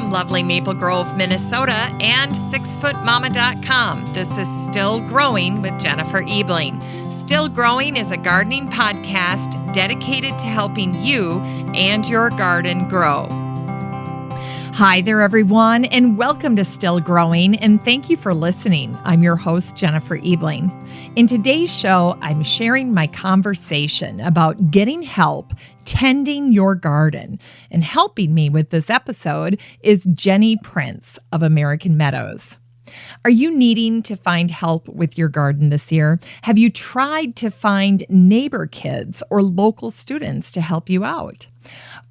from lovely Maple Grove, Minnesota, and 6footmama.com. This is Still Growing with Jennifer Ebling. Still Growing is a gardening podcast dedicated to helping you and your garden grow. Hi there, everyone, and welcome to Still Growing, and thank you for listening. I'm your host, Jennifer Ebling. In today's show, I'm sharing my conversation about getting help tending your garden, and helping me with this episode is Jenny Prince of American Meadows. Are you needing to find help with your garden this year? Have you tried to find neighbor kids or local students to help you out?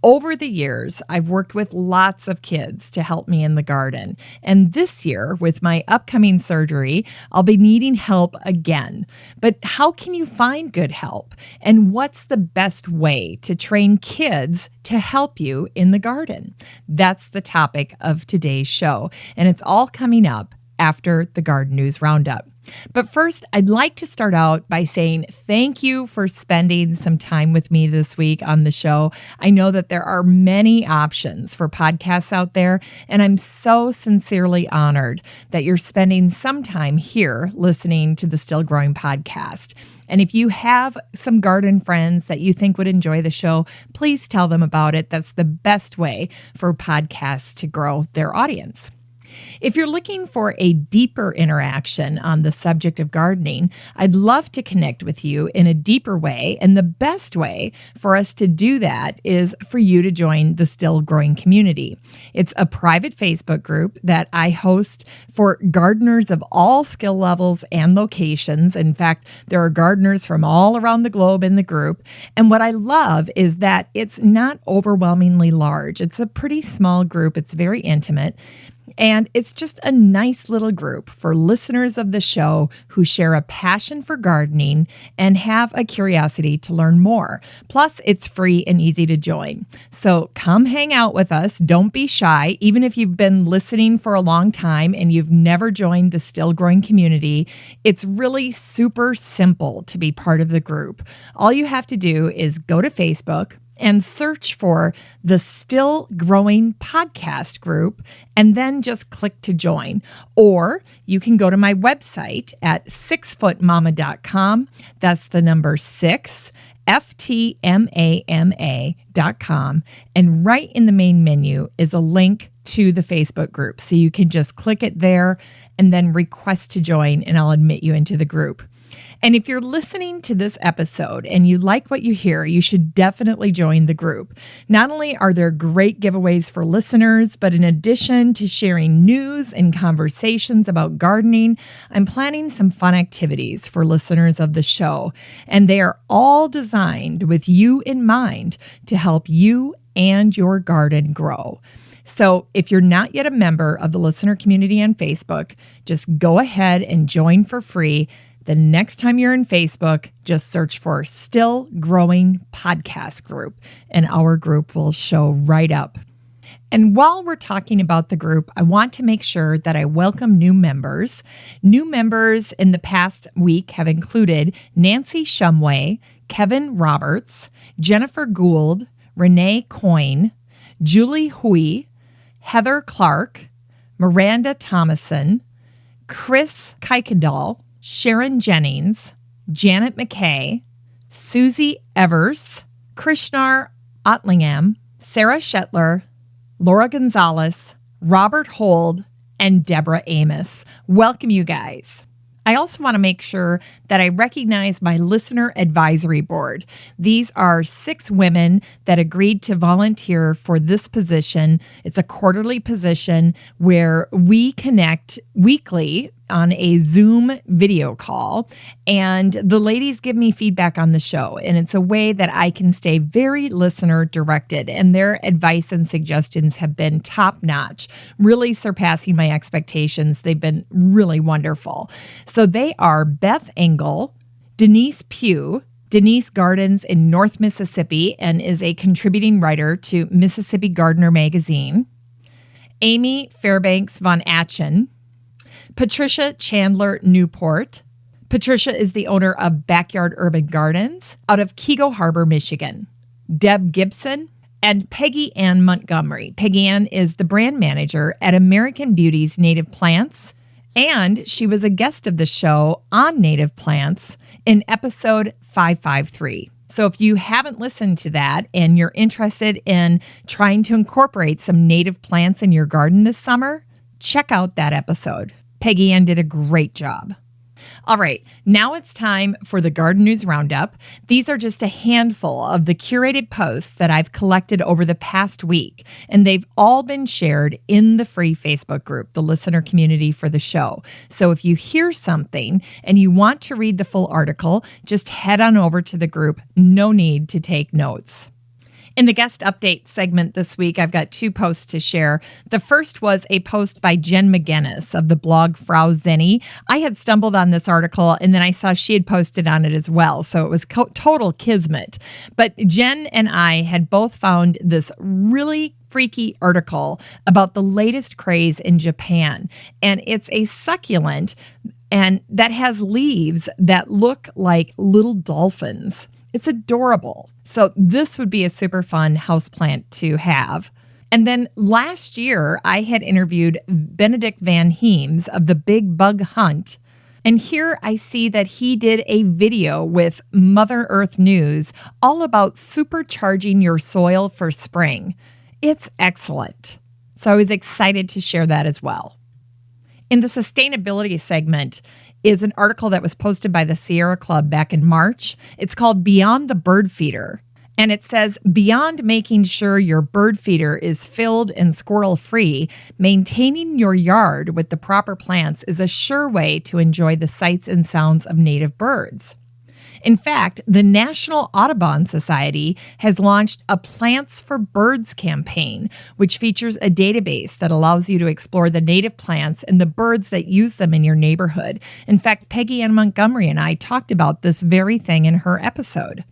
Over the years, I've worked with lots of kids to help me in the garden. And this year, with my upcoming surgery, I'll be needing help again. But how can you find good help? And what's the best way to train kids to help you in the garden? That's the topic of today's show. And it's all coming up after the Garden News Roundup. But first, I'd like to start out by saying thank you for spending some time with me this week on the show. I know that there are many options for podcasts out there, and I'm so sincerely honored that you're spending some time here listening to the Still Growing podcast. And if you have some garden friends that you think would enjoy the show, please tell them about it. That's the best way for podcasts to grow their audience. If you're looking for a deeper interaction on the subject of gardening, I'd love to connect with you in a deeper way. And the best way for us to do that is for you to join the Still Growing community. It's a private Facebook group that I host for gardeners of all skill levels and locations. In fact, there are gardeners from all around the globe in the group. And what I love is that it's not overwhelmingly large. It's a pretty small group. It's very intimate. And it's just a nice little group for listeners of the show who share a passion for gardening and have a curiosity to learn more. Plus, it's free and easy to join. So come hang out with us. Don't be shy. Even if you've been listening for a long time and you've never joined the Still Growing community, it's really super simple to be part of the group. All you have to do is go to Facebook and search for the Still Growing podcast group, and then just click to join. Or you can go to my website at 6footmama.com. That's the number 6, FTMAMA.com. And right in the main menu is a link to the Facebook group. So you can just click it there and then request to join, and I'll admit you into the group. And if you're listening to this episode and you like what you hear, you should definitely join the group. Not only are there great giveaways for listeners, but in addition to sharing news and conversations about gardening, I'm planning some fun activities for listeners of the show. And they are all designed with you in mind to help you and your garden grow. So if you're not yet a member of the listener community on Facebook, just go ahead and join for free. The next time you're in Facebook, just search for Still Growing Podcast Group, and our group will show right up. And while we're talking about the group, I want to make sure that I welcome new members. New members in the past week have included Nancy Shumway, Kevin Roberts, Jennifer Gould, Renee Coyne, Julie Hui, Heather Clark, Miranda Thomason, Chris Kuykendall, Sharon Jennings, Janet McKay, Susie Evers, Krishnar Otlingham, Sarah Shetler, Laura Gonzalez, Robert Hold, and Deborah Amos. Welcome, you guys. I also want to make sure that I recognize my listener advisory board. These are 6 women that agreed to volunteer for this position. It's a quarterly position where we connect weekly on a Zoom video call, and the ladies give me feedback on the show, and it's a way that I can stay very listener directed, and their advice and suggestions have been top notch, really surpassing my expectations. They've been really wonderful. So they are Beth Engel, Denise Pugh. Denise gardens in North Mississippi and is a contributing writer to Mississippi Gardener magazine. Amy Fairbanks Von Atchen, Patricia Chandler Newport. Patricia is the owner of Backyard Urban Gardens out of Kego Harbor, Michigan. Deb Gibson, and Peggy Ann Montgomery. Peggy Ann is the brand manager at American Beauty's Native Plants, and she was a guest of the show on native plants in episode 553. So if you haven't listened to that and you're interested in trying to incorporate some native plants in your garden this summer, check out that episode. Peggy Ann did a great job. All right, now it's time for the Garden News Roundup. These are just a handful of the curated posts that I've collected over the past week, and they've all been shared in the free Facebook group, the listener community for the show. So if you hear something and you want to read the full article, just head on over to the group. No need to take notes. In the guest update segment this week, I've got 2 posts to share. The first was a post by Jen McGinnis of the blog Frau Zenny. I had stumbled on this article and then I saw she had posted on it as well. So it was total kismet. But Jen and I had both found this really freaky article about the latest craze in Japan. And it's a succulent and that has leaves that look like little dolphins. It's adorable. So this would be a super fun houseplant to have. And then last year, I had interviewed Benedict Van Heems of the Big Bug Hunt. And here I see that he did a video with Mother Earth News all about supercharging your soil for spring. It's excellent. So I was excited to share that as well. In the sustainability segment is an article that was posted by the Sierra Club back in March. It's called Beyond the Bird Feeder. And it says, beyond making sure your bird feeder is filled and squirrel-free, maintaining your yard with the proper plants is a sure way to enjoy the sights and sounds of native birds. In fact, the National Audubon Society has launched a Plants for Birds campaign, which features a database that allows you to explore the native plants and the birds that use them in your neighborhood. In fact, Peggy Ann Montgomery and I talked about this very thing in her episode.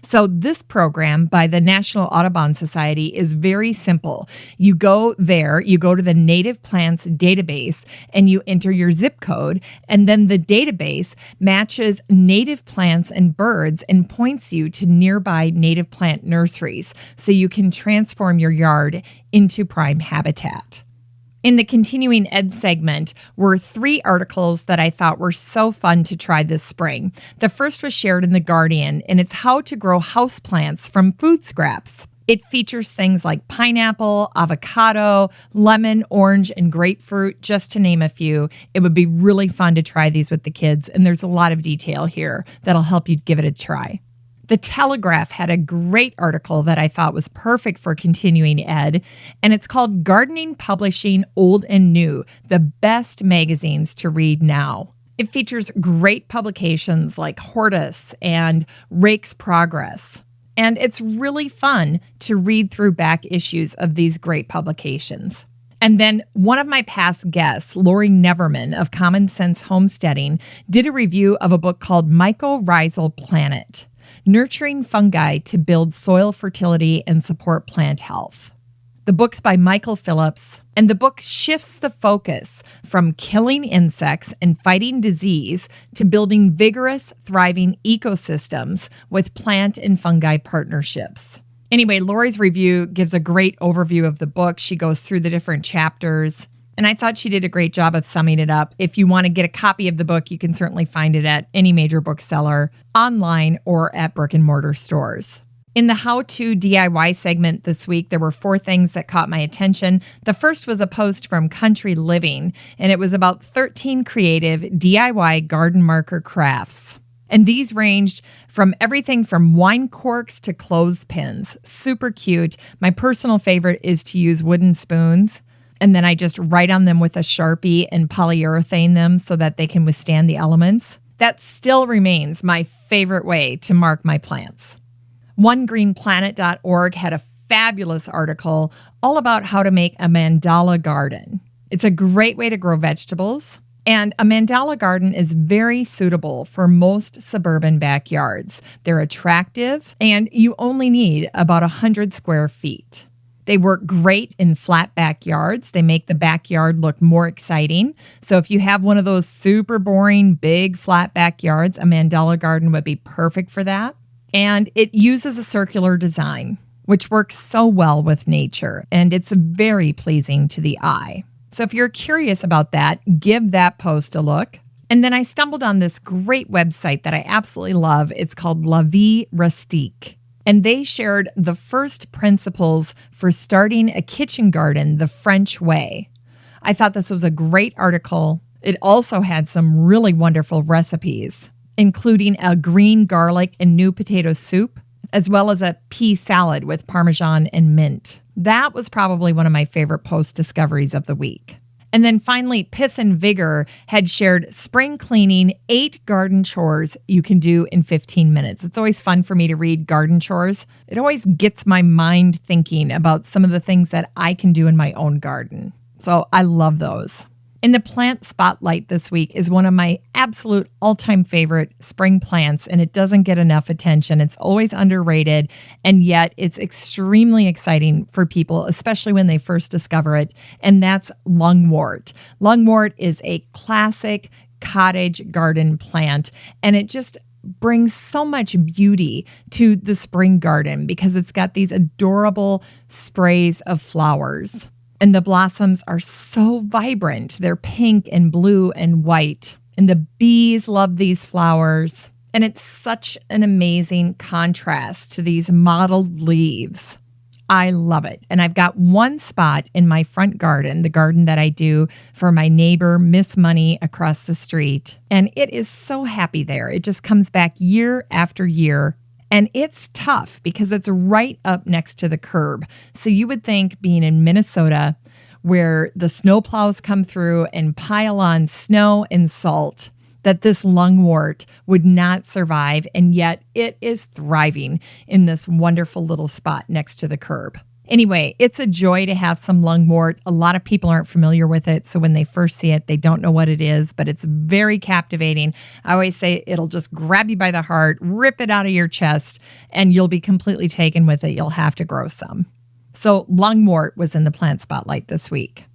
So this program by the National Audubon Society is very simple. You go there, you go to the native plants database, and you enter your zip code, and then the database matches native plants and birds and points you to nearby native plant nurseries so you can transform your yard into prime habitat. In the continuing ed segment were 3 articles that I thought were so fun to try this spring. The first was shared in The Guardian, and it's how to grow houseplants from food scraps. It features things like pineapple, avocado, lemon, orange, and grapefruit, just to name a few. It would be really fun to try these with the kids, and there's a lot of detail here that'll help you give it a try. The Telegraph had a great article that I thought was perfect for continuing ed, and it's called Gardening Publishing Old and New, the best magazines to read now. It features great publications like Hortus and Rake's Progress, and it's really fun to read through back issues of these great publications. And then one of my past guests, Lori Neverman of Common Sense Homesteading, did a review of a book called Mycorrhizal Planet: Nurturing Fungi to Build Soil Fertility and Support Plant Health. The book's by Michael Phillips, and the book shifts the focus from killing insects and fighting disease to building vigorous, thriving ecosystems with plant and fungi partnerships. Anyway, Lori's review gives a great overview of the book. She goes through the different chapters, and I thought she did a great job of summing it up. If you want to get a copy of the book, you can certainly find it at any major bookseller, online, or at brick and mortar stores. In the how-to DIY segment this week, there were 4 things that caught my attention. The first was a post from Country Living, and it was about 13 creative DIY garden marker crafts. And these ranged from everything from wine corks to clothespins. Super cute. My personal favorite is to use wooden spoons, and then I just write on them with a Sharpie and polyurethane them so that they can withstand the elements. That still remains my favorite way to mark my plants. OneGreenPlanet.org had a fabulous article all about how to make a mandala garden. It's a great way to grow vegetables, and a mandala garden is very suitable for most suburban backyards. They're attractive, and you only need about 100 square feet. They work great in flat backyards. They make the backyard look more exciting. So if you have one of those super boring, big, flat backyards, a mandala garden would be perfect for that. And it uses a circular design, which works so well with nature, and it's very pleasing to the eye. So if you're curious about that, give that post a look. And then I stumbled on this great website that I absolutely love. It's called La Vie Rustique. And they shared the first principles for starting a kitchen garden the French way. I thought this was a great article. It also had some really wonderful recipes, including a green garlic and new potato soup, as well as a pea salad with Parmesan and mint. That was probably one of my favorite post discoveries of the week. And then finally, Pith and Vigor had shared spring cleaning, 8 garden chores you can do in 15 minutes. It's always fun for me to read garden chores. It always gets my mind thinking about some of the things that I can do in my own garden. So I love those. In the plant spotlight this week is one of my absolute all-time favorite spring plants, and it doesn't get enough attention. It's always underrated, and yet it's extremely exciting for people, especially when they first discover it, and that's lungwort. Lungwort is a classic cottage garden plant, and it just brings so much beauty to the spring garden because it's got these adorable sprays of flowers. And the blossoms are so vibrant. They're pink and blue and white. And the bees love these flowers. And it's such an amazing contrast to these mottled leaves. I love it. And I've got one spot in my front garden, the garden that I do for my neighbor, Miss Money, across the street. And it is so happy there. It just comes back year after year. And it's tough because it's right up next to the curb. So you would think, being in Minnesota, where the snowplows come through and pile on snow and salt, that this lungwort would not survive. And yet it is thriving in this wonderful little spot next to the curb. Anyway, it's a joy to have some lungwort. A lot of people aren't familiar with it, so when they first see it, they don't know what it is, but it's very captivating. I always say it'll just grab you by the heart, rip it out of your chest, and you'll be completely taken with it. You'll have to grow some. So lungwort was in the plant spotlight this week.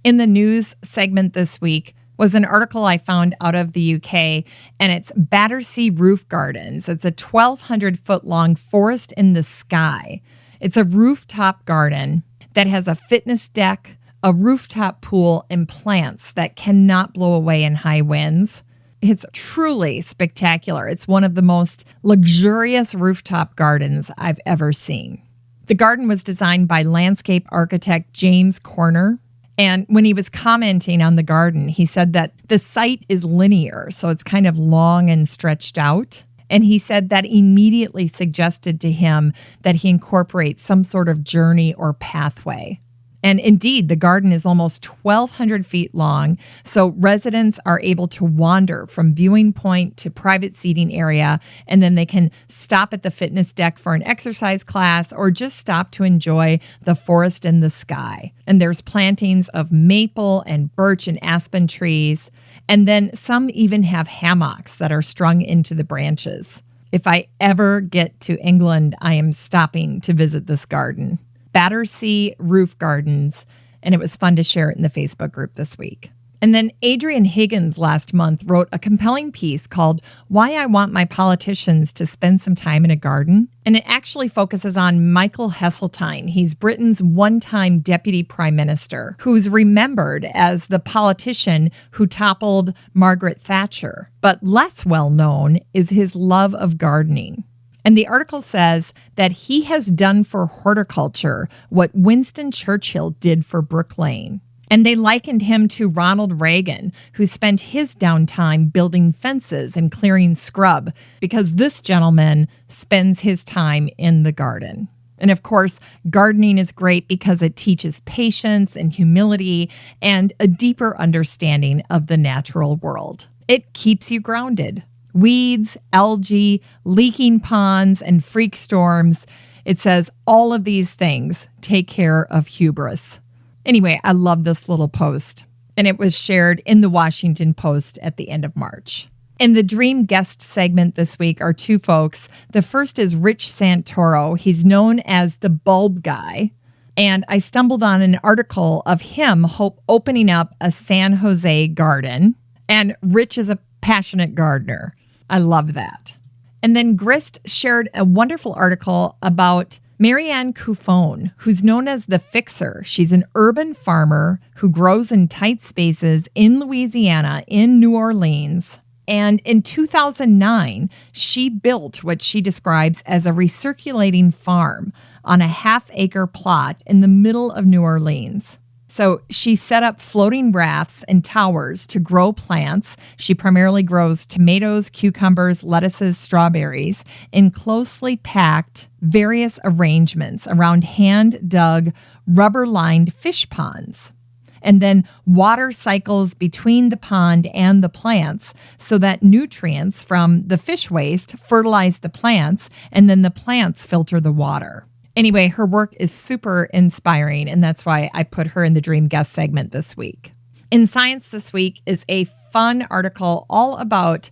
In the news segment this week was an article I found out of the UK, and it's Battersea Roof Gardens. It's a 1,200-foot-long forest in the sky. It's a rooftop garden that has a fitness deck, a rooftop pool, and plants that cannot blow away in high winds. It's truly spectacular. It's one of the most luxurious rooftop gardens I've ever seen. The garden was designed by landscape architect James Corner. And when he was commenting on the garden, he said that the site is linear, so it's kind of long and stretched out. And he said that immediately suggested to him that he incorporate some sort of journey or pathway. And indeed, the garden is almost 1,200 feet long, so residents are able to wander from viewing point to private seating area, and then they can stop at the fitness deck for an exercise class or just stop to enjoy the forest and the sky. And there's plantings of maple and birch and aspen trees, and then some even have hammocks that are strung into the branches. If I ever get to England, I am stopping to visit this garden. Battersea Roof Gardens, and it was fun to share it in the Facebook group this week. And then Adrian Higgins last month wrote a compelling piece called Why I Want My Politicians to Spend Some Time in a Garden. And it actually focuses on Michael Heseltine. He's Britain's one-time deputy prime minister, who's remembered as the politician who toppled Margaret Thatcher. But less well known is his love of gardening. And the article says that he has done for horticulture what Winston Churchill did for Brook Lane. And they likened him to Ronald Reagan, who spent his downtime building fences and clearing scrub, because this gentleman spends his time in the garden. And of course, gardening is great because it teaches patience and humility and a deeper understanding of the natural world. It keeps you grounded. Weeds, algae, leaking ponds, and freak storms. It says all of these things take care of hubris. Anyway, I love this little post, and it was shared in the Washington Post at the end of March. In the Dream Guest segment this week are two folks. The first is Rich Santoro. He's known as the Bulb Guy, and I stumbled on an article of him opening up a San Jose garden, and Rich is a passionate gardener. I love that. And then Grist shared a wonderful article about Marianne Cuffone, who's known as the Fixer. She's an urban farmer who grows in tight spaces in Louisiana, in New Orleans. And in 2009, she built what she describes as a recirculating farm on a half-acre plot in the middle of New Orleans. So she set up floating rafts and towers to grow plants. She primarily grows tomatoes, cucumbers, lettuces, strawberries in closely packed various arrangements around hand-dug, rubber-lined fish ponds. And then water cycles between the pond and the plants so that nutrients from the fish waste fertilize the plants, and then the plants filter the water. Anyway, her work is super inspiring, and that's why I put her in the Dream Guest segment this week. In Science this week is a fun article all about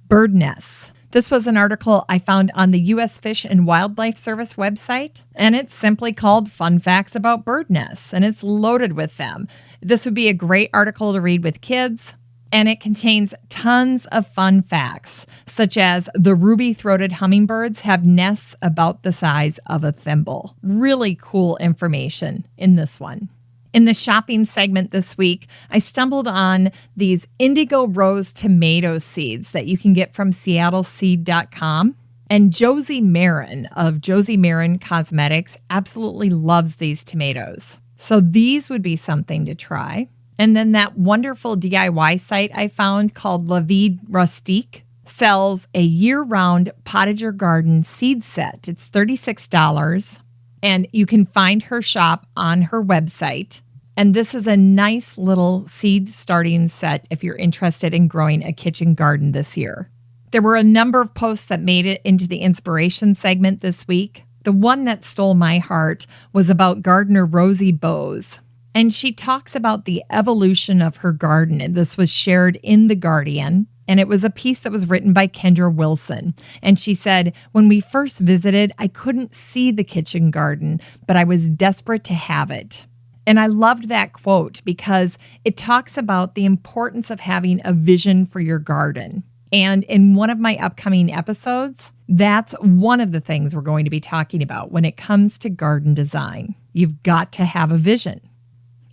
bird nests. This was an article I found on the U.S. Fish and Wildlife Service website, and it's simply called Fun Facts About Bird Nests, and it's loaded with them. This would be a great article to read with kids, and it contains tons of fun facts, such as the ruby-throated hummingbirds have nests about the size of a thimble. Really cool information in this one. In the shopping segment this week, I stumbled on these indigo rose tomato seeds that you can get from seattleseed.com. And Josie Marin of Josie Marin Cosmetics absolutely loves these tomatoes. So these would be something to try. And then that wonderful DIY site I found called La Vie Rustique sells a year-round potager garden seed set. It's $36. And you can find her shop on her website. And this is a nice little seed starting set if you're interested in growing a kitchen garden this year. There were a number of posts that made it into the inspiration segment this week. The one that stole my heart was about gardener Rosie Bowes. And she talks about the evolution of her garden. And this was shared in The Guardian. And it was a piece that was written by Kendra Wilson. And she said, when we first visited, I couldn't see the kitchen garden, but I was desperate to have it. And I loved that quote because it talks about the importance of having a vision for your garden. And in one of my upcoming episodes, that's one of the things we're going to be talking about when it comes to garden design. You've got to have a vision.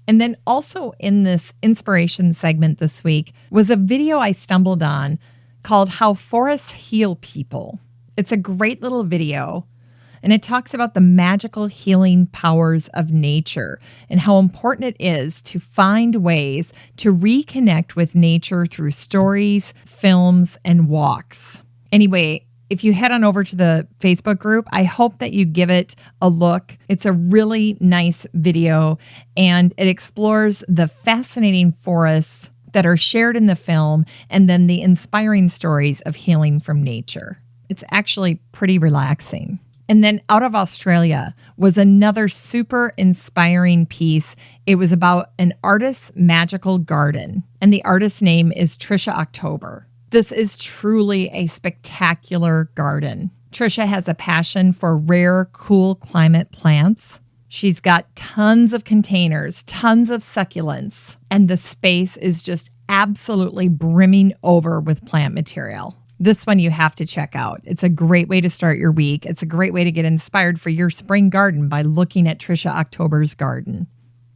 And then also in this inspiration segment this week was a video I stumbled on called How Forests Heal People. It's a great little video, and it talks about the magical healing powers of nature and how important it is to find ways to reconnect with nature through stories, films, and walks. Anyway, if you head on over to the Facebook group, I hope that you give it a look. It's a really nice video, and it explores the fascinating forests that are shared in the film and then the inspiring stories of healing from nature. It's actually pretty relaxing. And then out of Australia was another super inspiring piece. It was about an artist's magical garden, and the artist's name is Trisha October. This is truly a spectacular garden. Trisha has a passion for rare, cool climate plants. She's got tons of containers, tons of succulents, and the space is just absolutely brimming over with plant material. This one you have to check out. It's a great way to start your week. It's a great way to get inspired for your spring garden by looking at Trisha October's garden.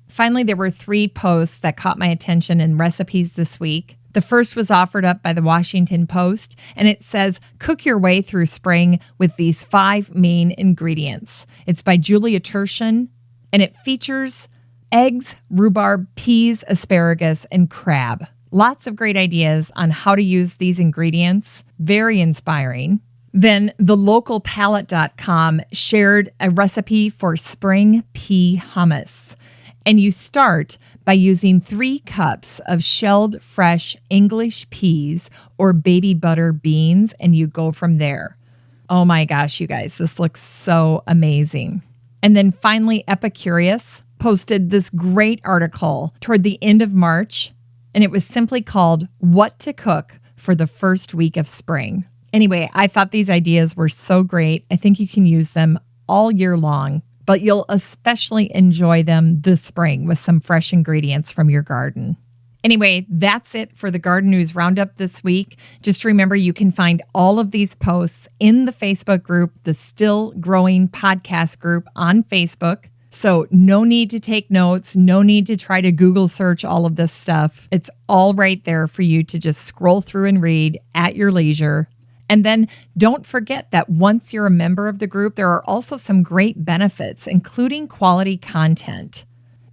Finally, there were 3 posts that caught my attention in recipes this week. The first was offered up by the Washington Post, and it says, cook your way through spring with these 5 main ingredients. It's by Julia Turshen, and it features eggs, rhubarb, peas, asparagus, and crab. Lots of great ideas on how to use these ingredients. Very inspiring. Then thelocalpalette.com shared a recipe for spring pea hummus. And you start by using 3 cups of shelled fresh English peas or baby butter beans, and you go from there. Oh my gosh, you guys, this looks so amazing. And then finally, Epicurious posted this great article toward the end of March, and it was simply called What to Cook for the First Week of Spring. Anyway, I thought these ideas were so great. I think you can use them all year long, but you'll especially enjoy them this spring with some fresh ingredients from your garden. Anyway, that's it for the Garden News Roundup this week. Just remember, you can find all of these posts in the Facebook group, the Still Growing Podcast group on Facebook. So no need to take notes, no need to try to Google search all of this stuff. It's all right there for you to just scroll through and read at your leisure. And then don't forget that once you're a member of the group, there are also some great benefits, including quality content,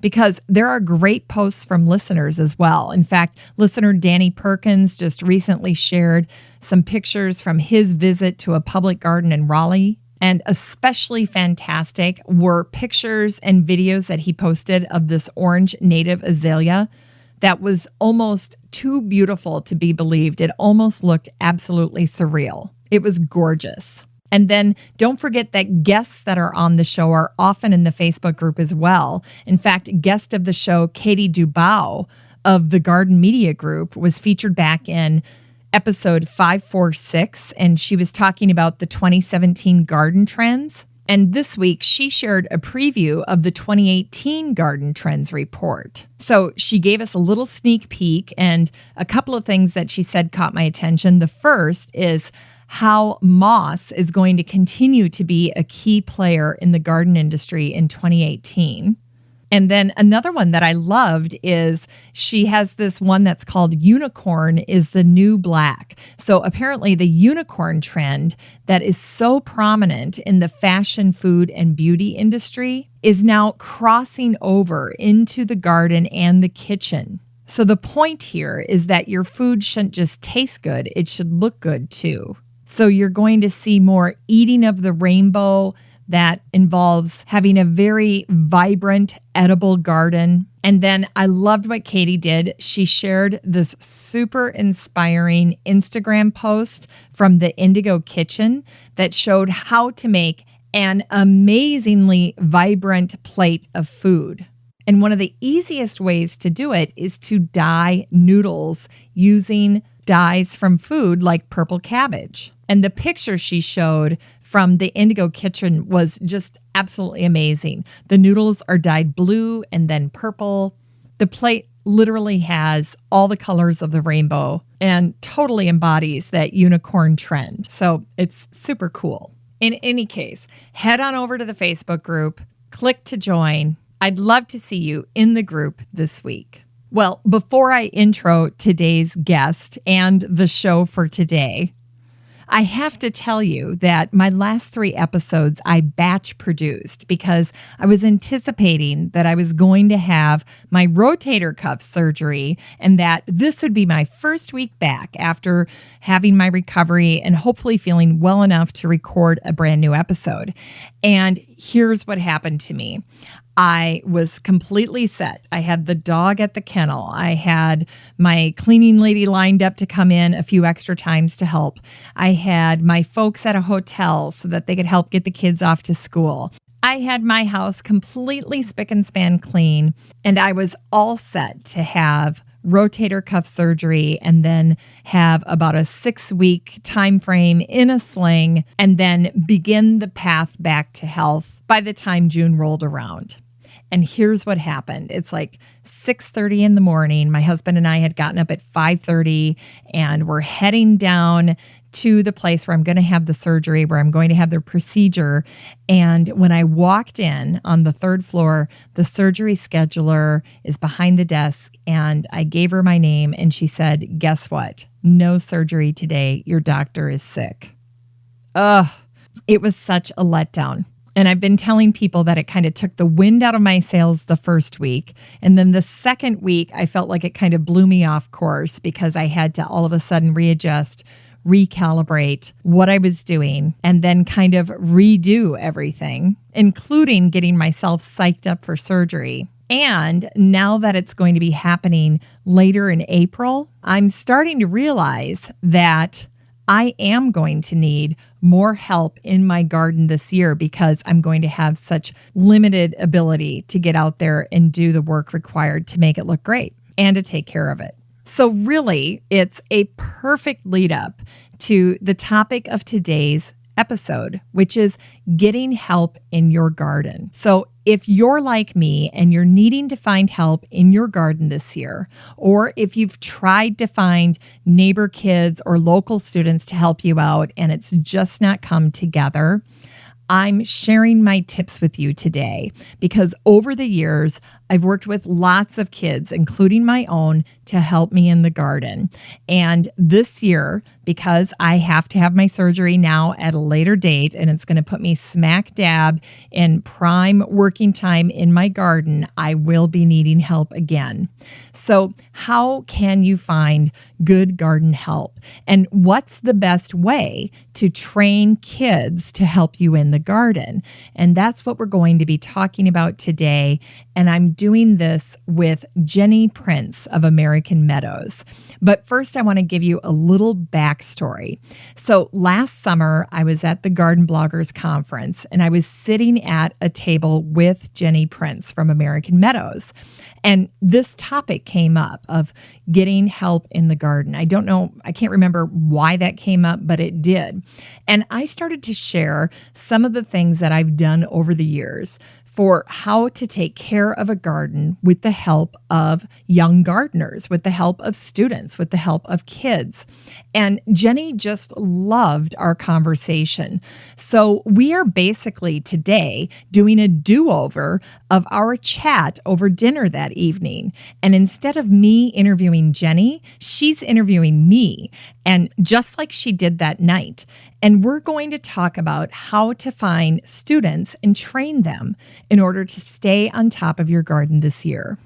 because there are great posts from listeners as well. In fact, listener Danny Perkins just recently shared some pictures from his visit to a public garden in Raleigh. And especially fantastic were pictures and videos that he posted of this orange native azalea that was almost too beautiful to be believed. It almost looked absolutely surreal. It was gorgeous. And then don't forget that guests that are on the show are often in the Facebook group as well. In fact, guest of the show, Katie Dubow of the Garden Media Group, was featured back in episode 546, and she was talking about the 2017 garden trends. And this week, she shared a preview of the 2018 Garden Trends report. So she gave us a little sneak peek, and a couple of things that she said caught my attention. The first is how moss is going to continue to be a key player in the garden industry in 2018. And then another one that I loved is she has this one that's called Unicorn is the New Black. So apparently the unicorn trend that is so prominent in the fashion, food, and beauty industry is now crossing over into the garden and the kitchen. So the point here is that your food shouldn't just taste good, it should look good too. So you're going to see more eating of the rainbow that involves having a very vibrant, edible garden. And then I loved what Katie did. She shared this super inspiring Instagram post from the Indigo Kitchen that showed how to make an amazingly vibrant plate of food. And one of the easiest ways to do it is to dye noodles using dyes from food like purple cabbage. And the picture she showed from the Indigo Kitchen was just absolutely amazing. The noodles are dyed blue and then purple. The plate literally has all the colors of the rainbow and totally embodies that unicorn trend. So it's super cool. In any case, head on over to the Facebook group, click to join. I'd love to see you in the group this week. Well, before I intro today's guest and the show for today, I have to tell you that my last 3 episodes I batch produced because I was anticipating that I was going to have my rotator cuff surgery and that this would be my first week back after having my recovery and hopefully feeling well enough to record a brand new episode. And here's what happened to me. I was completely set. I had the dog at the kennel. I had my cleaning lady lined up to come in a few extra times to help. I had my folks at a hotel so that they could help get the kids off to school. I had my house completely spick and span clean, and I was all set to have rotator cuff surgery and then have about a 6-week time frame in a sling and then begin the path back to health by the time June rolled around. And here's what happened. It's like 6:30 in the morning. My husband and I had gotten up at 5:30 and we're heading down to the place where I'm going to have the surgery, where I'm going to have the procedure. And when I walked in on the 3rd floor, the surgery scheduler is behind the desk and I gave her my name and she said, "Guess what? No surgery today. Your doctor is sick." Ugh, it was such a letdown. And I've been telling people that it kind of took the wind out of my sails the first week. And then the second week, I felt like it kind of blew me off course because I had to all of a sudden readjust, recalibrate what I was doing, and then kind of redo everything, including getting myself psyched up for surgery. And now that it's going to be happening later in April, I'm starting to realize that I am going to need more help in my garden this year because I'm going to have such limited ability to get out there and do the work required to make it look great and to take care of it. So really, it's a perfect lead up to the topic of today's episode, which is getting help in your garden. So if you're like me and you're needing to find help in your garden this year, or if you've tried to find neighbor kids or local students to help you out and it's just not come together, I'm sharing my tips with you today because over the years, I've worked with lots of kids, including my own, to help me in the garden. And this year, because I have to have my surgery now at a later date, and it's going to put me smack dab in prime working time in my garden, I will be needing help again. So how can you find good garden help? And what's the best way to train kids to help you in the garden? And that's what we're going to be talking about today. And I'm doing this with Jenny Prince of American Meadows. But first, I want to give you a little backstory. So last summer, I was at the Garden Bloggers Conference, and I was sitting at a table with Jenny Prince from American Meadows. And this topic came up of getting help in the garden. I can't remember why that came up, but it did. And I started to share some of the things that I've done over the years for how to take care of a garden with the help of young gardeners, with the help of students, with the help of kids. And Jenny just loved our conversation. So we are basically today doing a do-over of our chat over dinner that evening. And instead of me interviewing Jenny, she's interviewing me. And just like she did that night. And we're going to talk about how to find students and train them in order to stay on top of your garden this year.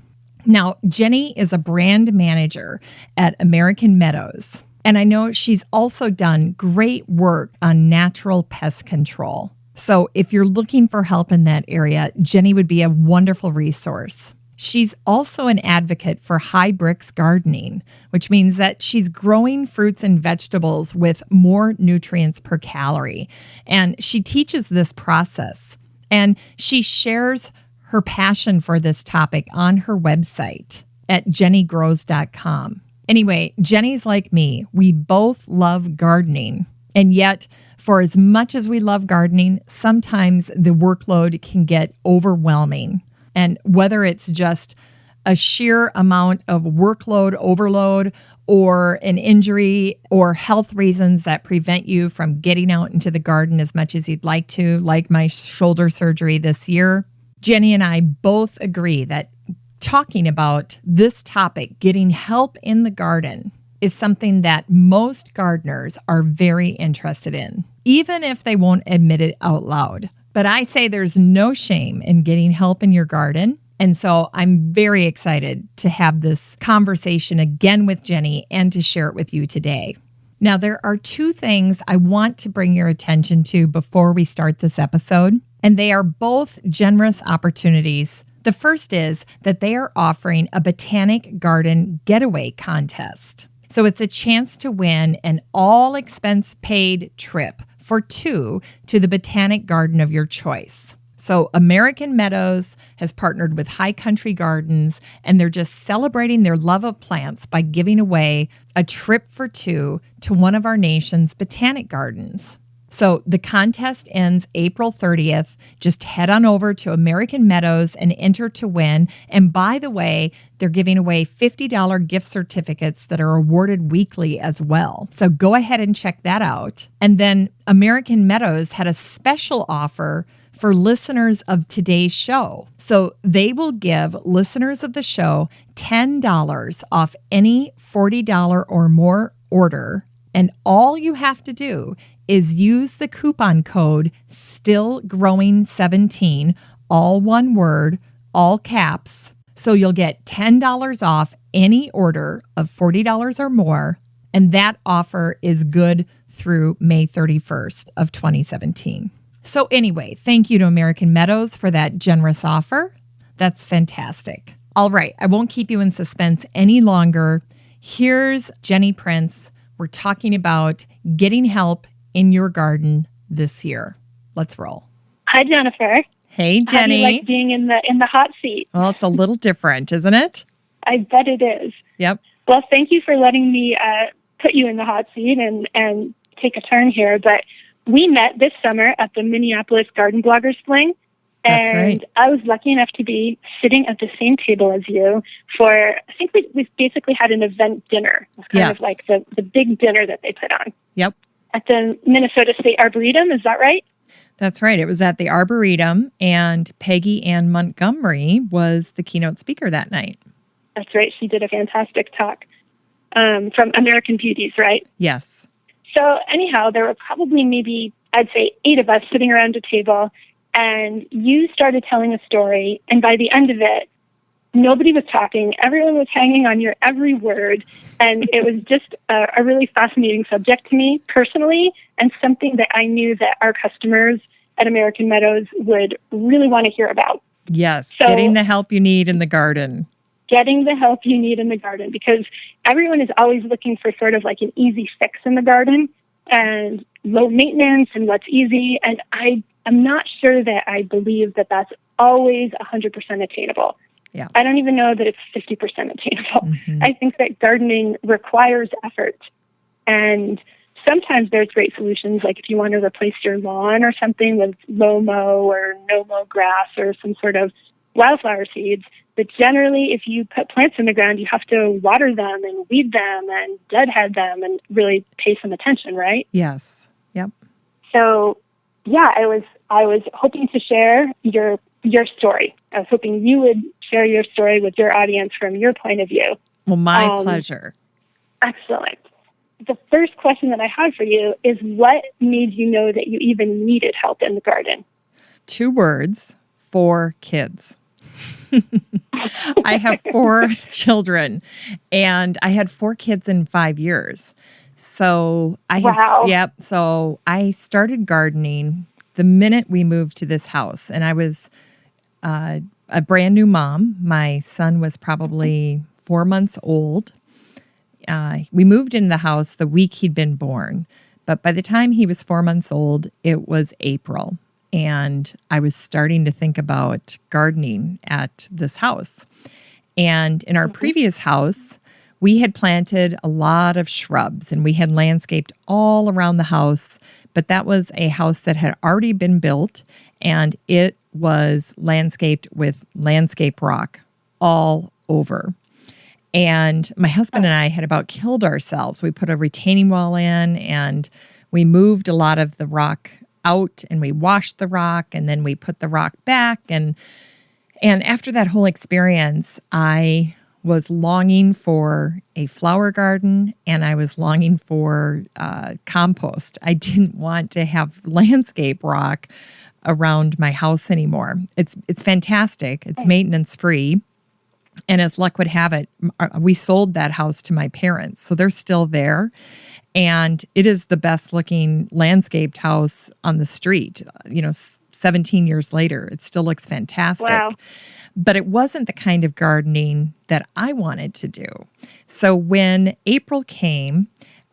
Now, Jenny is a brand manager at American Meadows. And I know she's also done great work on natural pest control. So if you're looking for help in that area, Jenny would be a wonderful resource. She's also an advocate for high bricks gardening, which means that she's growing fruits and vegetables with more nutrients per calorie. And she teaches this process. And she shares her passion for this topic on her website at jennygrows.com. Anyway, Jenny's like me. We both love gardening. And yet, for as much as we love gardening, sometimes the workload can get overwhelming. And whether it's just a sheer amount of workload overload or an injury or health reasons that prevent you from getting out into the garden as much as you'd like to, like my shoulder surgery this year, Jenny and I both agree that talking about this topic, getting help in the garden, is something that most gardeners are very interested in, even if they won't admit it out loud. But I say there's no shame in getting help in your garden. And so I'm very excited to have this conversation again with Jenny and to share it with you today. Now, there are two things I want to bring your attention to before we start this episode, and they are both generous opportunities. The first is that they are offering a botanic garden getaway contest. So it's a chance to win an all-expense-paid trip for two to the botanic garden of your choice. So American Meadows has partnered with High Country Gardens, and they're just celebrating their love of plants by giving away a trip for two to one of our nation's botanic gardens. So the contest ends April 30th. Just head on over to American Meadows and enter to win. And by the way, they're giving away $50 gift certificates that are awarded weekly as well. So go ahead and check that out. And then American Meadows had a special offer for listeners of today's show. So they will give listeners of the show $10 off any $40 or more order. And all you have to do is use the coupon code STILLGROWING17, all one word, all caps. So you'll get $10 off any order of $40 or more. And that offer is good through May 31st of 2017. So anyway, thank you to American Meadows for that generous offer. That's fantastic. All right, I won't keep you in suspense any longer. Here's Jenny Prince. We're talking about getting help in your garden this year. Let's roll. Hi, Jennifer. Hey, Jenny. How do you like being in the hot seat? Well, it's a little different, isn't it? I bet it is. Yep. Well, thank you for letting me put you in the hot seat and take a turn here. But we met this summer at the Minneapolis Garden Bloggers Fling, That's And right. I was lucky enough to be sitting at the same table as you for, I think we basically had an event dinner. It was kind of like the big dinner that they put on. Yep. At the Minnesota State Arboretum, is that right? That's right. It was at the Arboretum, and Peggy Ann Montgomery was the keynote speaker that night. That's right. She did a fantastic talk from American Beauties, right? Yes. So anyhow, there were probably maybe, I'd say, 8 of us sitting around a table, and you started telling a story, and by the end of it, nobody was talking. Everyone was hanging on your every word, and it was just a really fascinating subject to me personally, and something that I knew that our customers at American Meadows would really want to hear about. Yes, So, getting the help you need in the garden. Getting the help you need in the garden, because everyone is always looking for sort of like an easy fix in the garden and low maintenance and what's easy. And I'm not sure that I believe that that's always 100% attainable. Yeah. I don't even know that it's 50% attainable. Mm-hmm. I think that gardening requires effort. And sometimes there's great solutions, like if you want to replace your lawn or something with low mow or no mow grass or some sort of wildflower seeds. But generally, if you put plants in the ground, you have to water them and weed them and deadhead them and really pay some attention, right? Yes. Yep. So, yeah, I was hoping to share your story. I was hoping you would share your story with your audience from your point of view. Well, my pleasure. Excellent. The first question that I have for you is, what made you know that you even needed help in the garden? 2 words: 4 kids. I have 4 children, and I had 4 kids in 5 years. So So I started gardening the minute we moved to this house, and I was a brand new mom. My son was probably 4 months old. We moved into the house the week he'd been born, but by the time he was 4 months old, it was April. And I was starting to think about gardening at this house. And in our previous house, we had planted a lot of shrubs and we had landscaped all around the house. But that was a house that had already been built, and it was landscaped with landscape rock all over. And my husband and I had about killed ourselves. We put a retaining wall in, and we moved a lot of the rock out, and we washed the rock, and then we put the rock back. And after that whole experience, I was longing for a flower garden, and I was longing for compost. I didn't want to have landscape rock around my house anymore. It's fantastic. It's maintenance free. And as luck would have it, we sold that house to my parents. So they're still there. And it is the best looking landscaped house on the street. 17 years later, it still looks fantastic. Wow. But it wasn't the kind of gardening that I wanted to do. So when April came,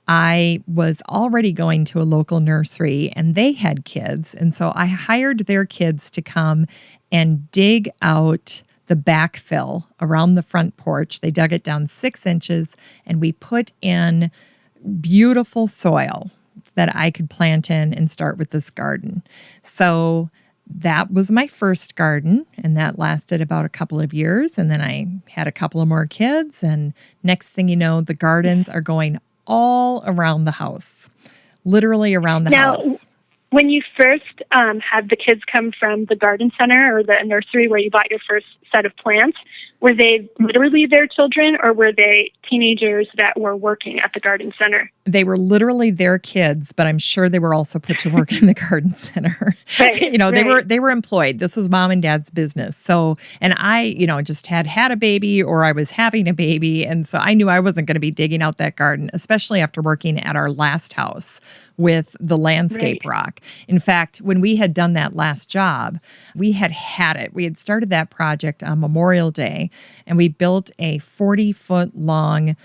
I was already going to a local nursery, and they had kids. And so I hired their kids to come and dig out the backfill around the front porch. They dug it down 6 inches, and we put in beautiful soil that I could plant in and start with this garden. So that was my first garden, and that lasted about a couple of years. And then I had a couple of more kids, and next thing you know, the gardens are going all around the house, literally around the house. When you first had the kids come from the garden center or the nursery where you bought your first set of plants, were they literally their children, or were they teenagers that were working at the garden center? They were literally their kids, but I'm sure they were also put to work in the garden center. Right, They were employed. This was mom and dad's business. So, and I, just had a baby, or I was having a baby. And so I knew I wasn't going to be digging out that garden, especially after working at our last house with the landscape rock. In fact, when we had done that last job, we had it. We had started that project on Memorial Day, and we built a 40-foot long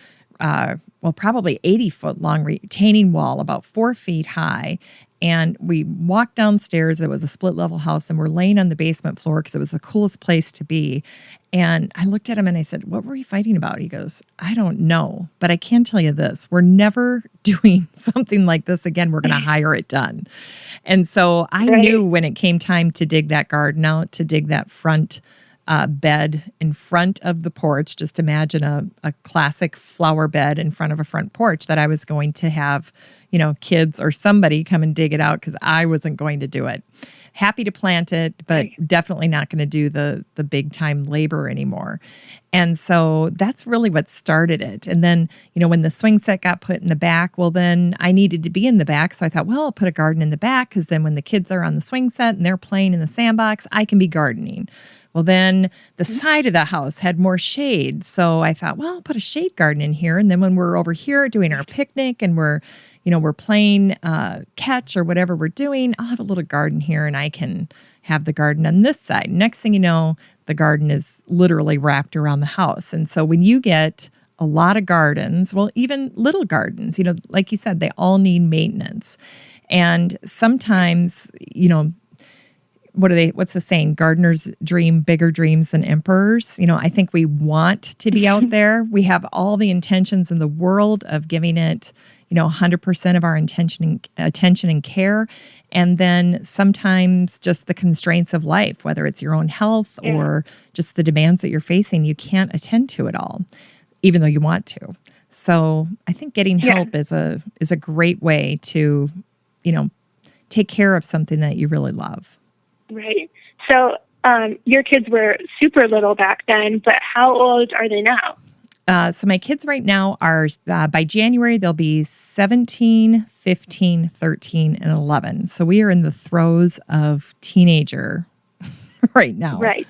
probably 80-foot long retaining wall, about 4 feet high. And we walked downstairs. It was a split level house, and we're laying on the basement floor because it was the coolest place to be. And I looked at him and I said, "What were we fighting about?" He goes, "I don't know, but I can tell you this. We're never doing something like this again. We're going to hire it done." And so I knew when it came time to dig that garden out, to dig that front bed in front of the porch. Just imagine a classic flower bed in front of a front porch, that I was going to have, kids or somebody come and dig it out, because I wasn't going to do it. Happy to plant it, but definitely not going to do the big time labor anymore. And so that's really what started it. And then, when the swing set got put in the back, well, then I needed to be in the back. So I thought, well, I'll put a garden in the back, because then when the kids are on the swing set and they're playing in the sandbox, I can be gardening. Well, then the side of the house had more shade. So I thought, well, I'll put a shade garden in here. And then when we're over here doing our picnic and we're playing catch or whatever we're doing, I'll have a little garden here and I can have the garden on this side. Next thing you know, the garden is literally wrapped around the house. And so when you get a lot of gardens, well, even little gardens, like you said, they all need maintenance. And sometimes, what's the saying? Gardeners dream bigger dreams than emperors. I think we want to be out there. We have all the intentions in the world of giving it, 100% of our attention and care. And then sometimes just the constraints of life, whether it's your own health or just the demands that you're facing, you can't attend to it all, even though you want to. So I think getting help is a great way to, take care of something that you really love. Right. So your kids were super little back then, but how old are they now? So my kids right now are, by January, they'll be 17, 15, 13, and 11. So we are in the throes of teenager right now. Right.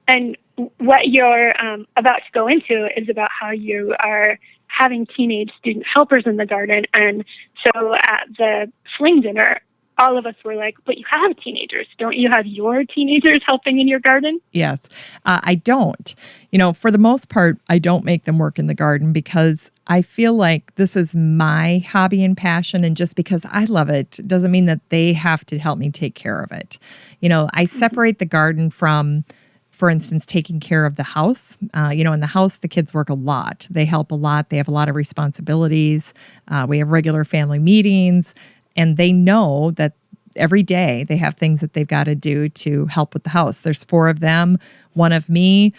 And what you're about to go into is about how you are having teenage student helpers in the garden. And so at the fling dinner, all of us were like, but you have teenagers. Don't you have your teenagers helping in your garden? Yes. I don't. For the most part, I don't make them work in the garden because I feel like this is my hobby and passion. And just because I love it doesn't mean that they have to help me take care of it. I separate the garden from, for instance, taking care of the house. In the house, the kids work a lot. They help a lot. They have a lot of responsibilities. We have regular family meetings. And they know that every day they have things that they've got to do to help with the house. There's 4 of them, 1 of me,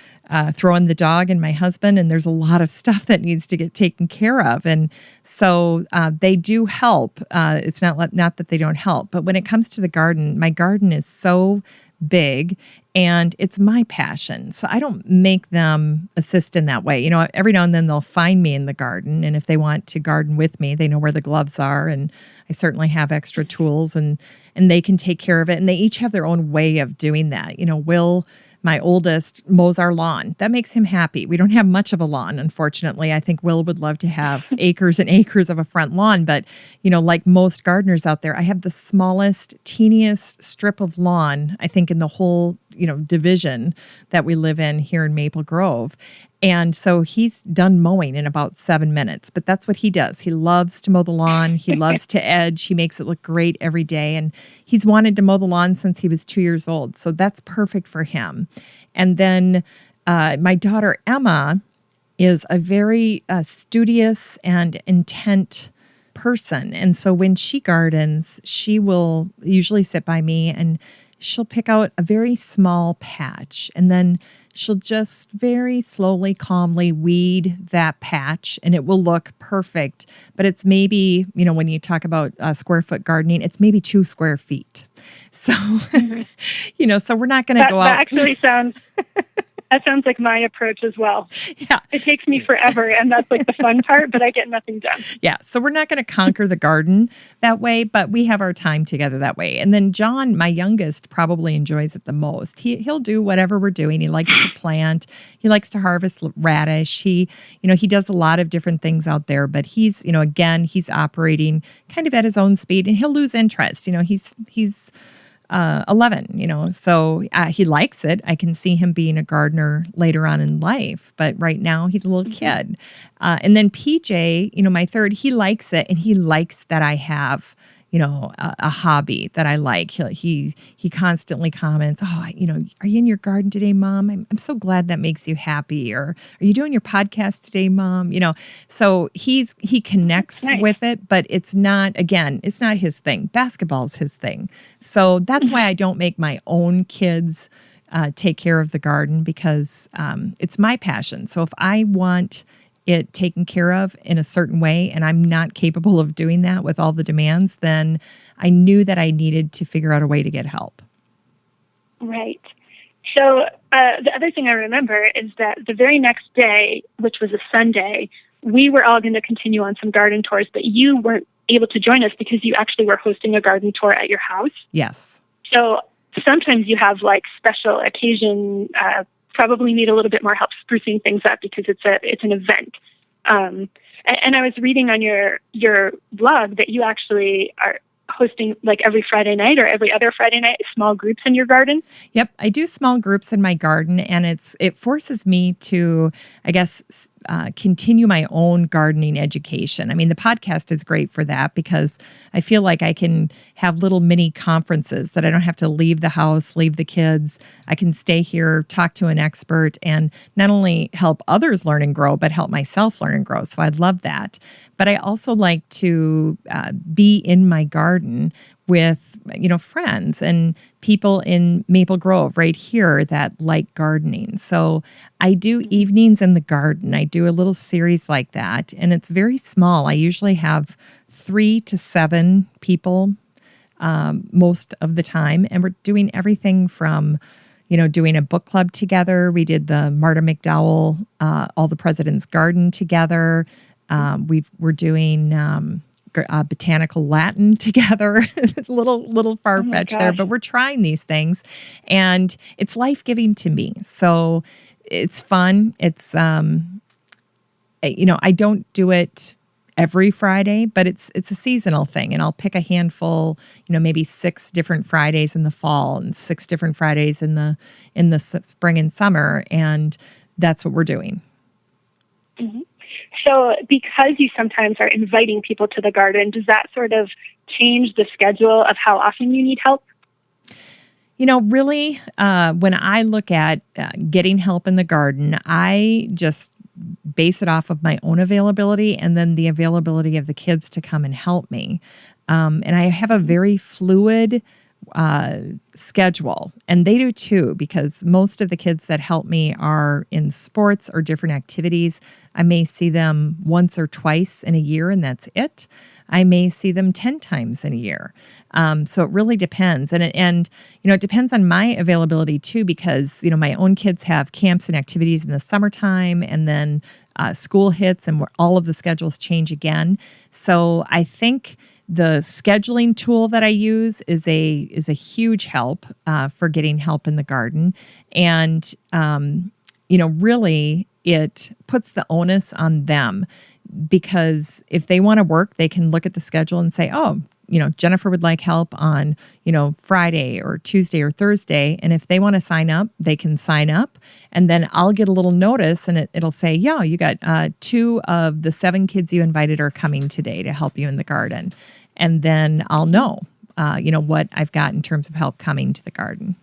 throwing the dog and my husband, and there's a lot of stuff that needs to get taken care of. And so they do help. It's not that they don't help. But when it comes to the garden, my garden is so big and it's my passion. So I don't make them assist in that way. Every now and then they'll find me in the garden, and if they want to garden with me, they know where the gloves are, and I certainly have extra tools and they can take care of it. And they each have their own way of doing that. Will, my oldest, mows our lawn. That makes him happy. We don't have much of a lawn, unfortunately. I think Will would love to have acres and acres of a front lawn. But, like most gardeners out there, I have the smallest, teeniest strip of lawn, I think, in the whole, division that we live in here in Maple Grove. And so he's done mowing in about 7 minutes, but that's what he does. He loves to mow the lawn. He loves to edge. He makes it look great every day. And he's wanted to mow the lawn since he was 2 years old. So that's perfect for him. And then my daughter, Emma, is a very studious and intent person. And so when she gardens, she will usually sit by me and she'll pick out a very small patch, and then she'll just very slowly, calmly weed that patch, and it will look perfect. But it's maybe, when you talk about square foot gardening, it's maybe 2 square feet. So, so we're not going to go out. That actually that sounds like my approach as well. Yeah. It takes me forever, and that's like the fun part, but I get nothing done. Yeah. So we're not going to conquer the garden that way, but we have our time together that way. And then John, my youngest, probably enjoys it the most. He'll do whatever we're doing. He likes to plant. He likes to harvest radish. He does a lot of different things out there, but he's, again, he's operating kind of at his own speed, and he'll lose interest. He's 11, so he likes it. I can see him being a gardener later on in life, but right now he's a little kid. And then PJ, my third, he likes it, and he likes that I have a hobby that I like. He constantly comments, "Oh, are you in your garden today, Mom? I'm so glad that makes you happy." Or, "Are you doing your podcast today, Mom?" So he connects with it, but it's not his thing. Basketball's his thing. So that's why I don't make my own kids take care of the garden, because it's my passion. So if I want it taken care of in a certain way, and I'm not capable of doing that with all the demands, then I knew that I needed to figure out a way to get help. Right. So the other thing I remember is that the very next day, which was a Sunday, we were all going to continue on some garden tours, but you weren't able to join us because you actually were hosting a garden tour at your house. Yes. So sometimes you have special occasion, probably need a little bit more help sprucing things up because it's an event. And I was reading on your blog that you actually are hosting every Friday night or every other Friday night small groups in your garden. Yep, I do small groups in my garden, and it forces me to, I guess, continue my own gardening education. I mean, the podcast is great for that because I feel like I can have little mini conferences that I don't have to leave the house, leave the kids. I can stay here, talk to an expert, and not only help others learn and grow, but help myself learn and grow. So I love that. But I also like to be in my garden with, friends and people in Maple Grove right here that like gardening. So I do evenings in the garden. I do a little series like that, and it's very small. I usually have 3 to 7 people most of the time, and we're doing everything from, doing a book club together. We did the Marta McDowell, All the President's Garden together. We're doing botanical Latin together. little far-fetched there, but we're trying these things, and it's life-giving to me. So it's fun. It's I don't do it every Friday, but it's a seasonal thing, and I'll pick a handful, maybe 6 different Fridays in the fall and 6 different Fridays in the spring and summer, and that's what we're doing. Mm-hmm. So because you sometimes are inviting people to the garden, does that sort of change the schedule of how often you need help? Really, when I look at getting help in the garden, I just base it off of my own availability and then the availability of the kids to come and help me. And I have a very fluid schedule, and they do too, because most of the kids that help me are in sports or different activities. I may see them once or twice in a year, and that's it. I may see them 10 times in a year. So it really depends. And it depends on my availability too, because, my own kids have camps and activities in the summertime, and then school hits and all of the schedules change again. So I think the scheduling tool that I use is a huge help for getting help in the garden. And, really it puts the onus on them, because if they want to work, they can look at the schedule and say, oh, Jennifer would like help on, Friday or Tuesday or Thursday. And if they want to sign up, they can sign up. And then I'll get a little notice, and it'll say, yeah, you got 2 of the 7 kids you invited are coming today to help you in the garden. And then I'll know, what I've got in terms of help coming to the garden.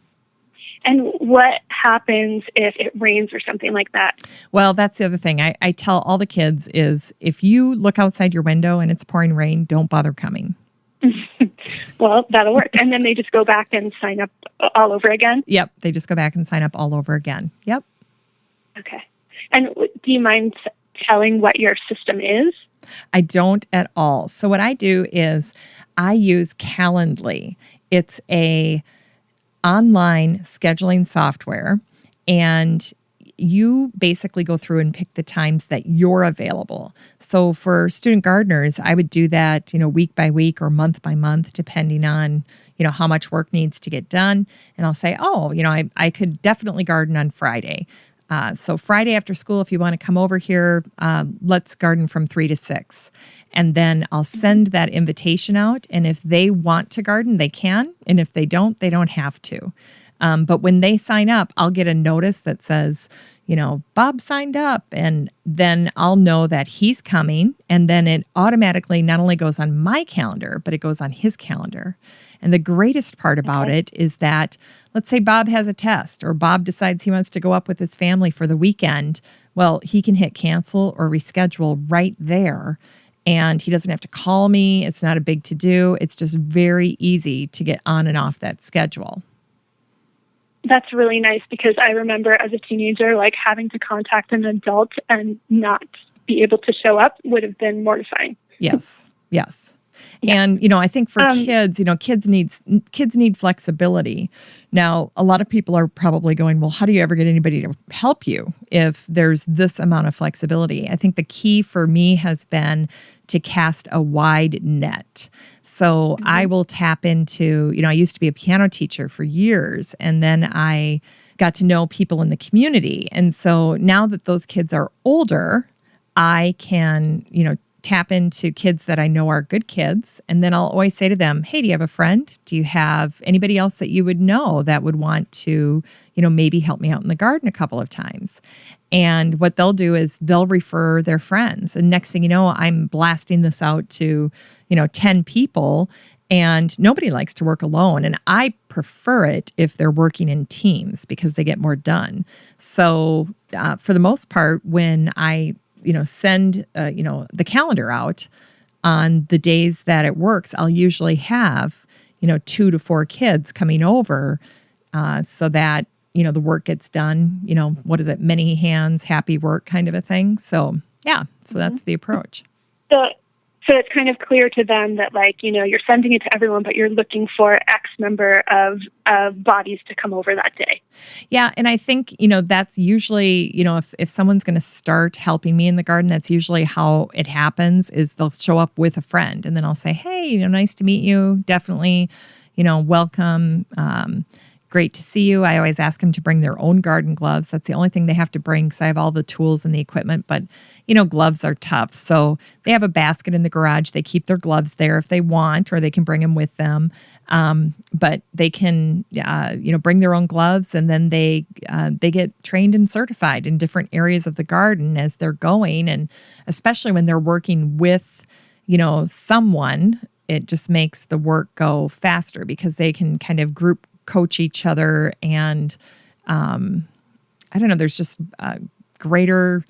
And what happens if it rains or something like that? Well, that's the other thing. I tell all the kids is, if you look outside your window and it's pouring rain, don't bother coming. Well, that'll work. And then they just go back and sign up all over again? Yep. They just go back and sign up all over again. Yep. Okay. And do you mind telling what your system is? I don't at all. So what I do is I use Calendly. It's a online scheduling software, and you basically go through and pick the times that you're available. So for student gardeners, I would do that, week by week or month by month, depending on, how much work needs to get done. And I'll say, oh, I could definitely garden on Friday. So Friday after school, if you want to come over here, let's garden from 3 to 6. And then I'll send that invitation out. And if they want to garden, they can. And if they don't have to. But when they sign up, I'll get a notice that says, Bob signed up. And then I'll know that he's coming. And then it automatically not only goes on my calendar, but it goes on his calendar. And the greatest part about it is that, let's say Bob has a test or Bob decides he wants to go up with his family for the weekend. Well, he can hit cancel or reschedule right there. And he doesn't have to call me. It's not a big to-do. It's just very easy to get on and off that schedule. That's really nice because I remember as a teenager, having to contact an adult and not be able to show up would have been mortifying. Yes. Yeah. And, I think for kids, kids need flexibility. Now, a lot of people are probably going, well, how do you ever get anybody to help you if there's this amount of flexibility? I think the key for me has been to cast a wide net. So I will tap into, I used to be a piano teacher for years, and then I got to know people in the community. And so now that those kids are older, I can, tap into kids that I know are good kids. And then I'll always say to them, hey, do you have a friend? Do you have anybody else that you would know that would want to, maybe help me out in the garden a couple of times? And what they'll do is they'll refer their friends. And next thing you know, I'm blasting this out to, 10 people. And nobody likes to work alone. And I prefer it if they're working in teams because they get more done. So for the most part, when I send, the calendar out on the days that it works, I'll usually have, 2 to 4 kids coming over so that, the work gets done, what is it? Many hands, happy work kind of a thing. So, yeah, so that's the approach. So it's kind of clear to them that, you're sending it to everyone, but you're looking for X number of bodies to come over that day. Yeah. And I think, that's usually, if someone's going to start helping me in the garden, that's usually how it happens is they'll show up with a friend and then I'll say, hey, nice to meet you. Definitely, welcome. Great to see you. I always ask them to bring their own garden gloves. That's the only thing they have to bring because I have all the tools and the equipment. But, gloves are tough. So they have a basket in the garage. They keep their gloves there if they want, or they can bring them with them. But they can, bring their own gloves, and then they get trained and certified in different areas of the garden as they're going. And especially when they're working with, someone, it just makes the work go faster because they can kind of group coach each other, and I don't know, there's just greater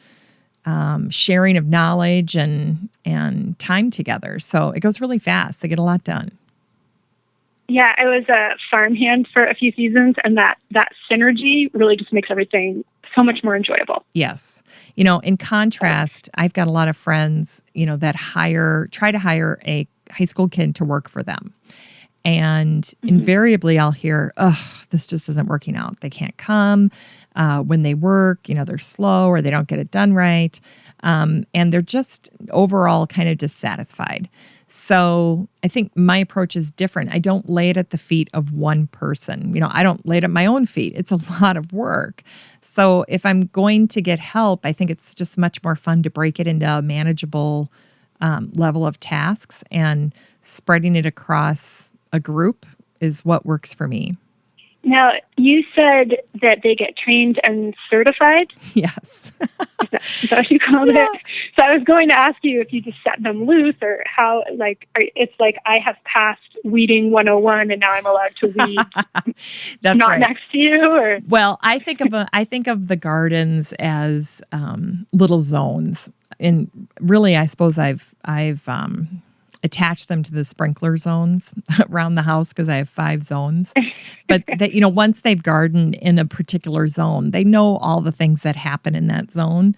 sharing of knowledge and time together. So it goes really fast. They get a lot done. Yeah, I was a farmhand for a few seasons, and that synergy really just makes everything so much more enjoyable. Yes. In contrast, I've got a lot of friends, that try to hire a high school kid to work for them. And invariably I'll hear, this just isn't working out. They can't come when they work, they're slow or they don't get it done right. And they're just overall kind of dissatisfied. So I think my approach is different. I don't lay it at the feet of one person. I don't lay it at my own feet. It's a lot of work. So if I'm going to get help, I think it's just much more fun to break it into a manageable level of tasks, and spreading it across a group is what works for me. Now, you said that they get trained and certified? Yes. Is that what you called it? So I was going to ask you if you just set them loose, or how, it's like I have passed weeding 101 and now I'm allowed to weed That's not right. next to you? Or? Well, I think of the gardens as little zones. And really, I suppose I've attach them to the sprinkler zones around the house because I have 5 zones. But that, once they've gardened in a particular zone, they know all the things that happen in that zone.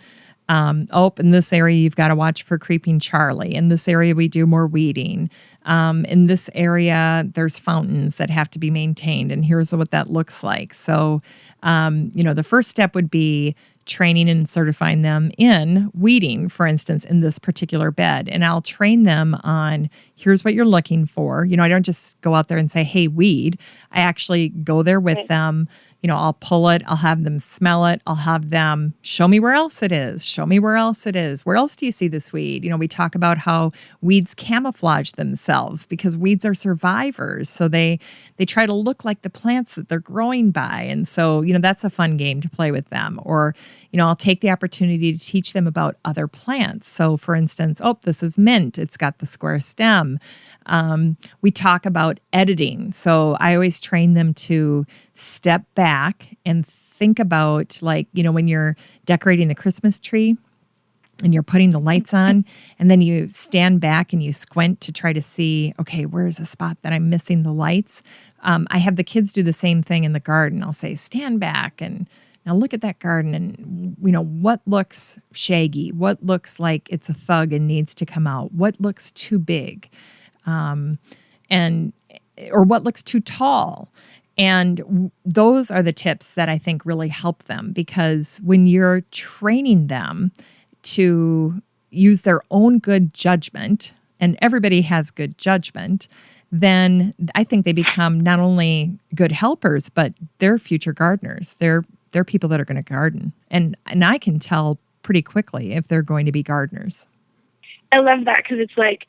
In this area, you've got to watch for creeping Charlie. In this area, we do more weeding. In this area, there's fountains that have to be maintained, and here's what that looks like. So, the first step would be training and certifying them in weeding, for instance, in this particular bed. And I'll train them on, here's what you're looking for. I don't just go out there and say, hey, weed. I actually go there with them. I'll pull it. I'll have them smell it. I'll have them show me where else it is. Show me where else it is. Where else do you see this weed? We talk about how weeds camouflage themselves because weeds are survivors. So they try to look like the plants that they're growing by. And so, that's a fun game to play with them. Or, I'll take the opportunity to teach them about other plants. So for instance, this is mint. It's got the square stem. We talk about editing. So I always train them to step back and think about, when you're decorating the Christmas tree and you're putting the lights on, and then you stand back and you squint to try to see, okay, where's a spot that I'm missing the lights? I have the kids do the same thing in the garden. I'll say, stand back and now look at that garden and, what looks shaggy? What looks like it's a thug and needs to come out? What looks too big? Or what looks too tall? And those are the tips that I think really help them, because when you're training them to use their own good judgment, and everybody has good judgment, then I think they become not only good helpers, but they're future gardeners. They're people that are going to garden. And I can tell pretty quickly if they're going to be gardeners. I love that, because it's like,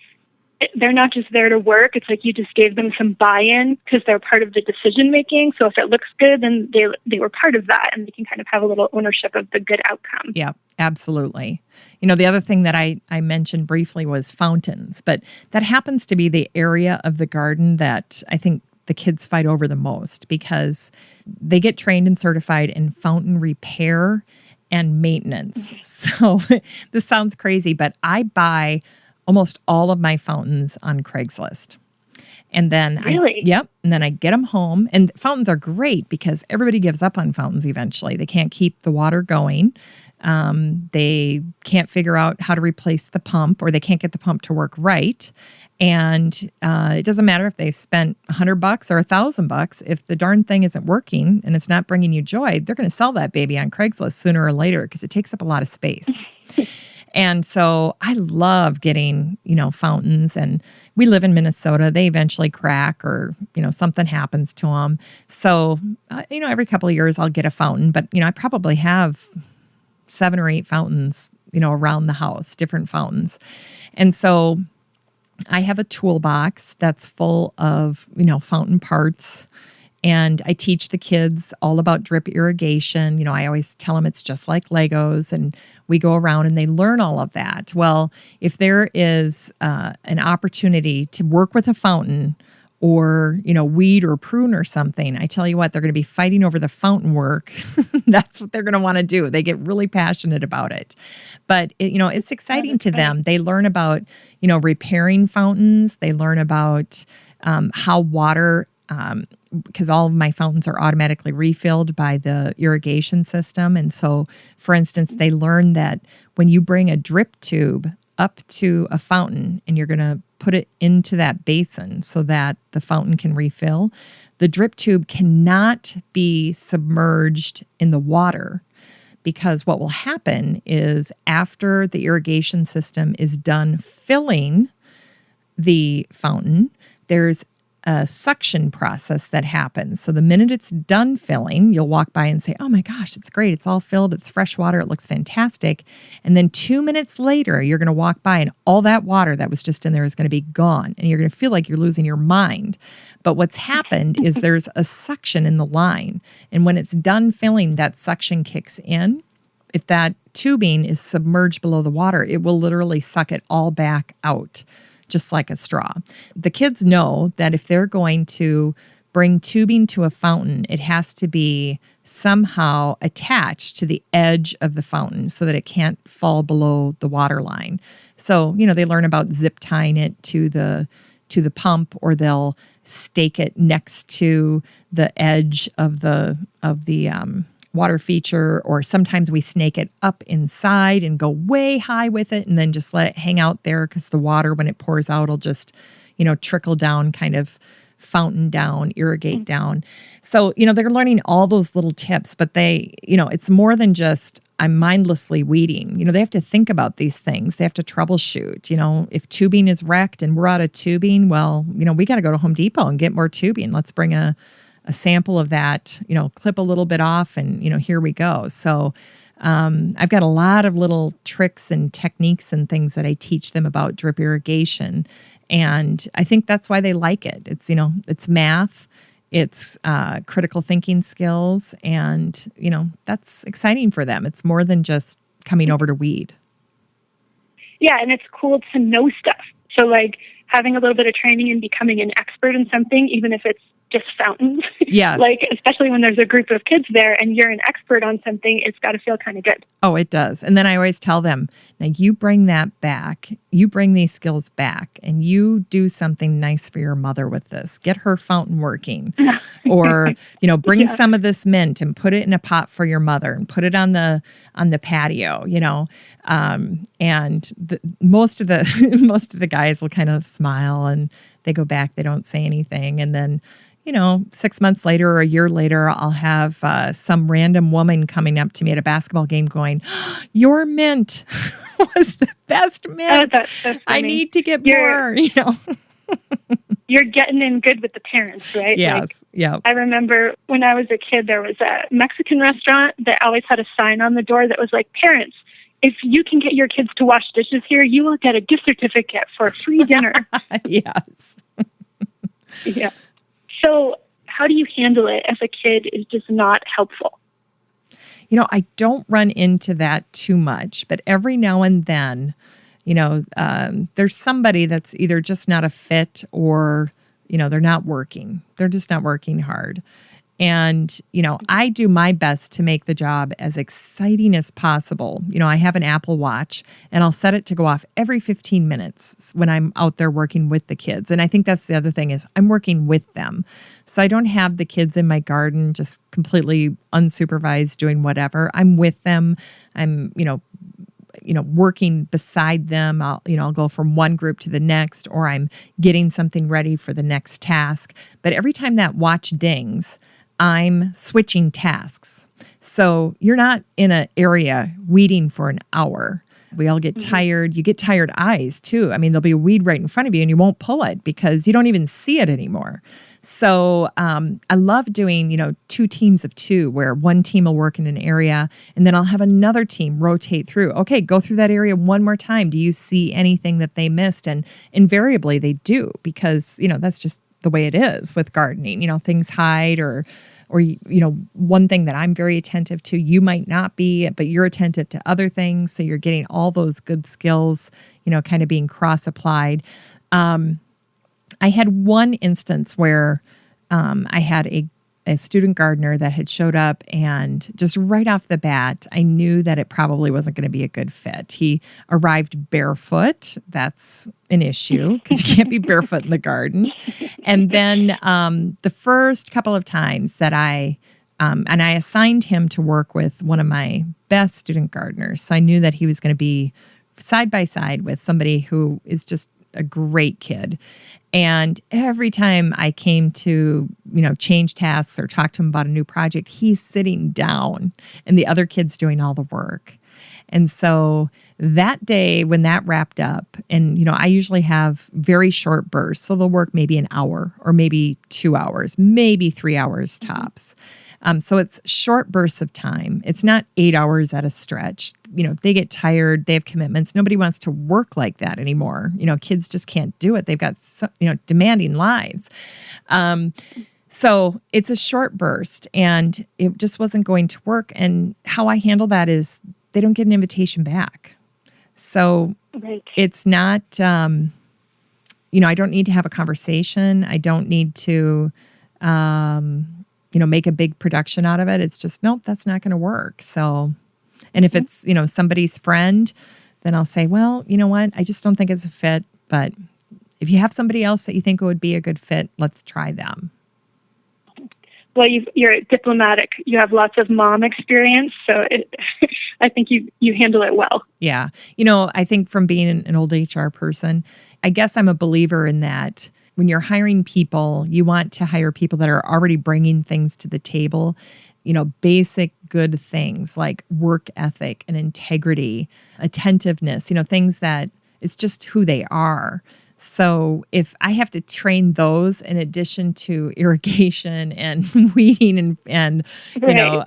they're not just there to work. It's like you just gave them some buy-in because they're part of the decision-making. So if it looks good, then they were part of that, and they can kind of have a little ownership of the good outcome. Yeah, absolutely. The other thing that I mentioned briefly was fountains, but that happens to be the area of the garden that I think the kids fight over the most, because they get trained and certified in fountain repair and maintenance. So this sounds crazy, but I buy almost all of my fountains on Craigslist. And then and then I get them home. And fountains are great because everybody gives up on fountains eventually. They can't keep the water going. They can't figure out how to replace the pump, or they can't get the pump to work right. And it doesn't matter if they've spent $100 or $1,000. If the darn thing isn't working and it's not bringing you joy, they're going to sell that baby on Craigslist sooner or later because it takes up a lot of space. And so I love getting, fountains, and we live in Minnesota. They eventually crack, or, something happens to them. So, every couple of years I'll get a fountain, but, I probably have 7 or 8 fountains, around the house, different fountains. And so I have a toolbox that's full of, fountain parts. And I teach the kids all about drip irrigation. I always tell them it's just like Legos, and we go around and they learn all of that. Well, if there is an opportunity to work with a fountain, or, weed or prune or something, I tell you what, they're going to be fighting over the fountain work. That's what they're going to want to do. They get really passionate about it. But, it's exciting to them. They learn about, repairing fountains. They learn about how water, because all of my fountains are automatically refilled by the irrigation system. And so, for instance, they learn that when you bring a drip tube up to a fountain and you're going to put it into that basin so that the fountain can refill, the drip tube cannot be submerged in the water, because what will happen is after the irrigation system is done filling the fountain, there's a suction process that happens. So the minute it's done filling, you'll walk by and say, oh my gosh, it's great. It's all filled. It's fresh water. It looks fantastic. And then 2 minutes later, you're going to walk by and all that water that was just in there is going to be gone. And you're going to feel like you're losing your mind. But what's happened is there's a suction in the line. And when it's done filling, that suction kicks in. If that tubing is submerged below the water, it will literally suck it all back out, just like a straw. The kids know that if they're going to bring tubing to a fountain, it has to be somehow attached to the edge of the fountain so that it can't fall below the water line. So, they learn about zip tying it to the pump, or they'll stake it next to the edge of the water feature, or sometimes we snake it up inside and go way high with it and then just let it hang out there, because the water, when it pours out, will just, trickle down, kind of fountain down, irrigate down. So, they're learning all those little tips, but they, it's more than just, I'm mindlessly weeding. They have to think about these things. They have to troubleshoot. If tubing is wrecked and we're out of tubing, well, we got to go to Home Depot and get more tubing. Let's bring a sample of that, clip a little bit off and, here we go. So I've got a lot of little tricks and techniques and things that I teach them about drip irrigation. And I think that's why they like it. It's math, it's critical thinking skills, and, that's exciting for them. It's more than just coming over to weed. Yeah, and it's cool to know stuff. So like having a little bit of training and becoming an expert in something, even if it's just fountains. Yes. Like, especially when there's a group of kids there and you're an expert on something, it's got to feel kind of good. Oh, it does. And then I always tell them, now you bring that back, you bring these skills back, and you do something nice for your mother with this. Get her fountain working. Or, bring some of this mint and put it in a pot for your mother and put it on the patio, and most of the guys will kind of smile and they go back, they don't say anything. And then, 6 months later or a year later, I'll have some random woman coming up to me at a basketball game going, your mint was the best mint. Oh, that's so funny. I need to get more, You're getting in good with the parents, right? Yes, yeah. I remember when I was a kid, there was a Mexican restaurant that always had a sign on the door that was like, parents, if you can get your kids to wash dishes here, you will get a gift certificate for a free dinner. Yes. Yeah. So how do you handle it if a kid is just not helpful? I don't run into that too much, but every now and then, there's somebody that's either just not a fit or, they're not working. They're just not working hard. And, I do my best to make the job as exciting as possible. I have an Apple Watch and I'll set it to go off every 15 minutes when I'm out there working with the kids. And I think that's the other thing is I'm working with them. So I don't have the kids in my garden just completely unsupervised doing whatever. I'm with them. I'm, working beside them. I'll go from one group to the next, or I'm getting something ready for the next task. But every time that watch dings, I'm switching tasks. So you're not in an area weeding for an hour. We all get tired. You get tired eyes too. I mean, there'll be a weed right in front of you and you won't pull it because you don't even see it anymore. So I love doing, 2 teams of 2 where one team will work in an area and then I'll have another team rotate through. Okay, go through that area one more time. Do you see anything that they missed? And invariably they do because, that's just the way it is with gardening. Things hide or one thing that I'm very attentive to, you might not be, but you're attentive to other things. So you're getting all those good skills, kind of being cross-applied. I had one instance where I had a student gardener that had showed up, and just right off the bat, I knew that it probably wasn't going to be a good fit. He arrived barefoot. That's an issue because you can't be barefoot in the garden. And then the first couple of times that I assigned him to work with one of my best student gardeners. So I knew that he was going to be side by side with somebody who is just a great kid. And every time I came to, change tasks or talk to him about a new project, he's sitting down and the other kid's doing all the work. And so that day when that wrapped up, and, I usually have very short bursts. So they'll work maybe an hour or maybe 2 hours, maybe 3 hours tops. So it's short bursts of time. It's not 8 hours at a stretch. They get tired. They have commitments. Nobody wants to work like that anymore. Kids just can't do it. They've got, demanding lives. So it's a short burst and it just wasn't going to work. And how I handle that is they don't get an invitation back. So It's not, I don't need to have a conversation. I don't need to, make a big production out of it. It's just, nope, that's not going to work. So, and if it's, somebody's friend, then I'll say, well, you know what? I just don't think it's a fit. But if you have somebody else that you think would be a good fit, let's try them. Well, you're diplomatic. You have lots of mom experience. So I think you handle it well. Yeah. I think from being an old HR person, I guess I'm a believer in that. When you're hiring people, you want to hire people that are already bringing things to the table. basic good things like work ethic and integrity, attentiveness, things that it's just who they are. So if I have to train those in addition to irrigation and weeding and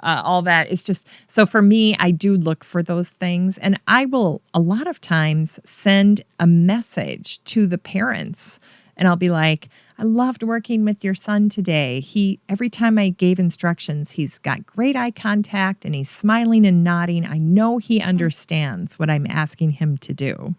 all that, it's just, so for me, I do look for those things. And I will a lot of times send a message to the parents and I'll be like, I loved working with your son today. Every time I gave instructions, he's got great eye contact and he's smiling and nodding. I know he understands what I'm asking him to do.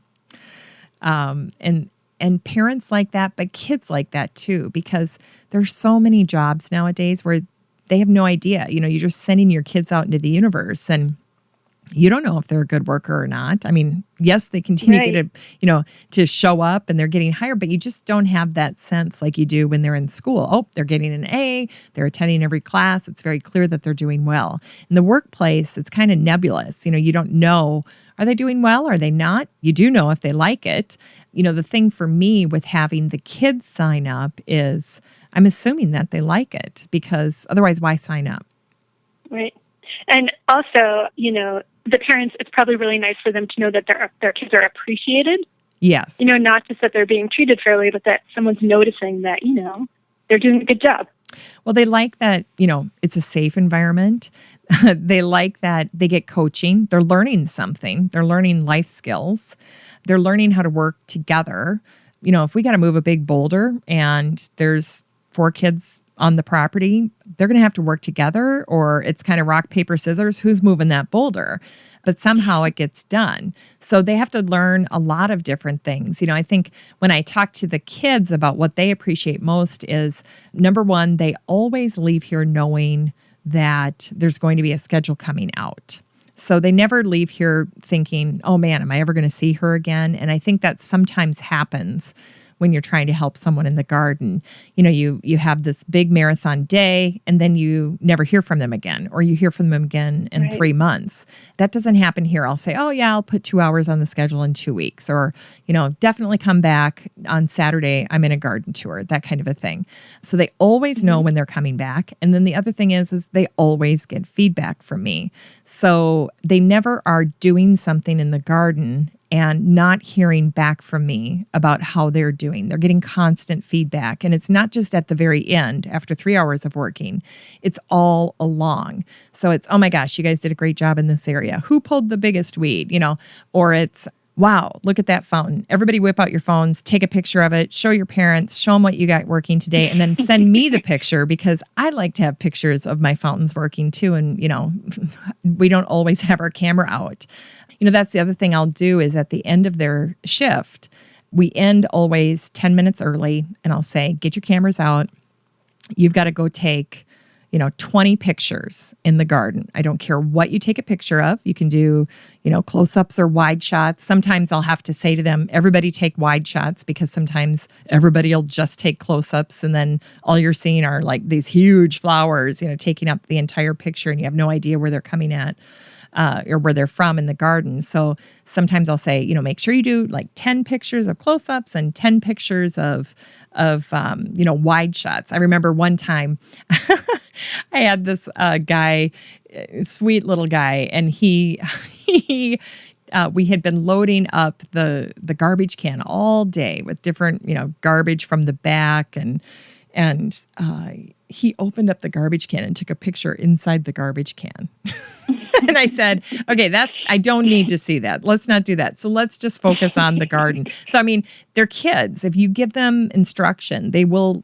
And parents like that, but kids like that too, because there's so many jobs nowadays where they have no idea. You're just sending your kids out into the universe and you don't know if they're a good worker or not. I mean, yes, they continue to show up and they're getting hired, but you just don't have that sense like you do when they're in school. Oh, they're getting an A, they're attending every class. It's very clear that they're doing well. In the workplace, it's kind of nebulous. You don't know, are they doing well? Are they not? You do know if they like it. The thing for me with having the kids sign up is I'm assuming that they like it because otherwise why sign up? Right. And also, the parents, it's probably really nice for them to know that their kids are appreciated. Yes. Not just that they're being treated fairly, but that someone's noticing that, they're doing a good job. Well, they like that, it's a safe environment. They like that they get coaching. They're learning something. They're learning life skills. They're learning how to work together. If we got to move a big boulder and there's 4 kids on the property, they're going to have to work together, or it's kind of rock, paper, scissors. Who's moving that boulder? But somehow it gets done. So they have to learn a lot of different things. I think when I talk to the kids about what they appreciate most is, number one, they always leave here knowing that there's going to be a schedule coming out. So they never leave here thinking, oh man, am I ever going to see her again? And I think that sometimes happens when you're trying to help someone in the garden. You have this big marathon day and then you never hear from them again, or you hear from them again in 3 months. That doesn't happen here. I'll say, oh yeah, I'll put 2 hours on the schedule in 2 weeks, or, definitely come back on Saturday. I'm in a garden tour, that kind of a thing. So they always know when they're coming back. And then the other thing is they always get feedback from me. So they never are doing something in the garden and not hearing back from me about how they're doing. They're getting constant feedback. And it's not just at the very end, after 3 hours of working. It's all along. So it's, oh my gosh, you guys did a great job in this area. Who pulled the biggest weed? Or it's, wow, look at that fountain. Everybody whip out your phones, take a picture of it, show your parents, show them what you got working today, and then send me the picture, because I like to have pictures of my fountains working too. And, we don't always have our camera out. That's the other thing I'll do is at the end of their shift, we end always 10 minutes early, and I'll say, get your cameras out. You've got to go take 20 pictures in the garden. I don't care what you take a picture of. You can do, close-ups or wide shots. Sometimes I'll have to say to them, everybody take wide shots, because sometimes everybody will just take close-ups and then all you're seeing are like these huge flowers, taking up the entire picture, and you have no idea where they're coming at. Or where they're from in the garden. So sometimes I'll say, make sure you do like 10 pictures of close-ups and 10 pictures of wide shots. I remember one time I had this guy, sweet little guy, and we had been loading up the garbage can all day with different, garbage from the back, and he opened up the garbage can and took a picture inside the garbage can. And I said, okay, I don't need to see that. Let's not do that. So let's just focus on the garden. So, they're kids. If you give them instruction, they will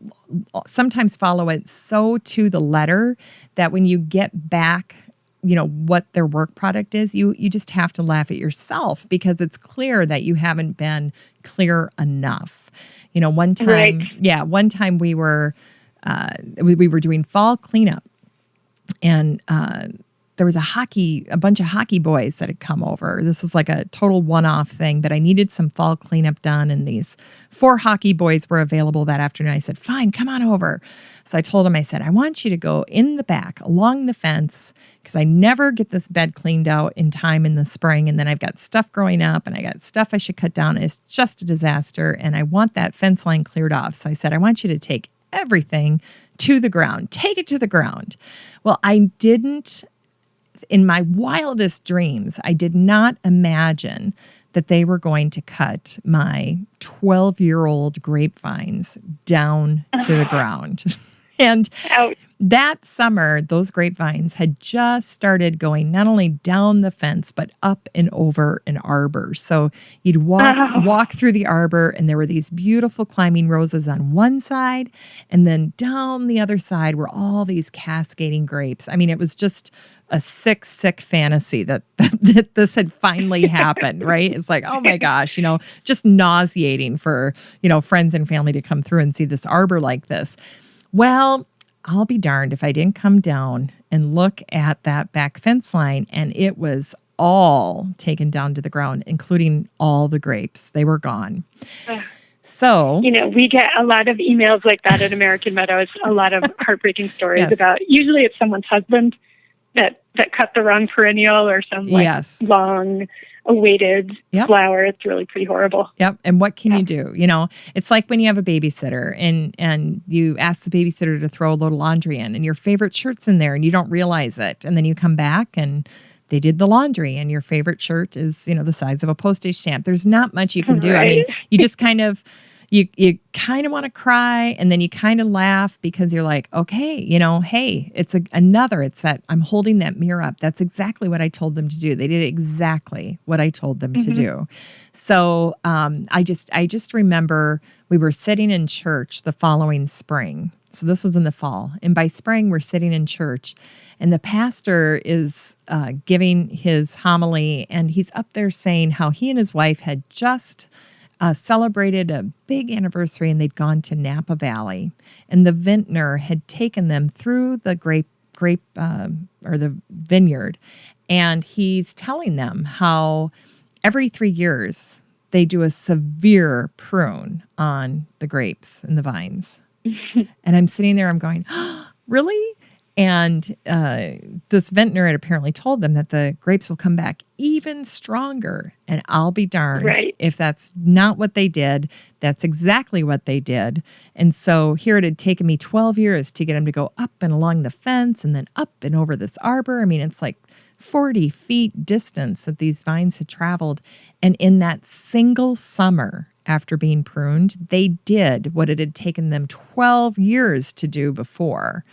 sometimes follow it so to the letter that when you get back, what their work product is, you just have to laugh at yourself, because it's clear that you haven't been clear enough. One time we were doing fall cleanup, and there was a bunch of hockey boys that had come over. This was like a total one-off thing, but I needed some fall cleanup done, and these 4 hockey boys were available that afternoon. I said, fine, come on over. So I told them, I said, I want you to go in the back along the fence, because I never get this bed cleaned out in time in the spring, and then I've got stuff growing up, and I got stuff I should cut down. It's just a disaster, and I want that fence line cleared off. So I said, I want you to take everything to the ground. Take it to the ground. Well, I didn't, in my wildest dreams, I did not imagine that they were going to cut my 12-year-old grapevines down to the ground. And Ouch. that summer, those grapevines had just started going not only down the fence, but up and over an arbor. So you'd walk through the arbor, and there were these beautiful climbing roses on one side, and then down the other side were all these cascading grapes. I mean, it was just a sick fantasy that this had finally happened, right? It's like, oh my gosh, just nauseating for, friends and family to come through and see this arbor like this. Well, I'll be darned if I didn't come down and look at that back fence line, and it was all taken down to the ground, including all the grapes. They were gone. So, we get a lot of emails like that at American Meadows, a lot of heartbreaking stories about, usually it's someone's husband that cut the wrong perennial or some long awaited flower. It's really pretty horrible. Yep. And what can you do? It's like when you have a babysitter and you ask the babysitter to throw a load of laundry in, and your favorite shirt's in there and you don't realize it. And then you come back and they did the laundry, and your favorite shirt is, the size of a postage stamp. There's not much you can do. Right. I mean, you just kind of, you kind of want to cry, and then you kind of laugh because you're like, okay, hey, it's it's that I'm holding that mirror up. That's exactly what I told them to do. They did exactly what I told them to do. So I just remember we were sitting in church the following spring. So this was in the fall. And by spring, we're sitting in church, and the pastor is giving his homily, and he's up there saying how he and his wife had just celebrated a big anniversary, and they'd gone to Napa Valley, and the vintner had taken them through the grape or the vineyard, and he's telling them how every 3 years they do a severe prune on the grapes and the vines. And I'm sitting there, I'm going, oh, really? And this vintner had apparently told them that the grapes will come back even stronger. And I'll be darned if that's not what they did. That's exactly what they did. And so here it had taken me 12 years to get them to go up and along the fence and then up and over this arbor. I mean, it's like 40 feet distance that these vines had traveled. And in that single summer after being pruned, they did what it had taken them 12 years to do before.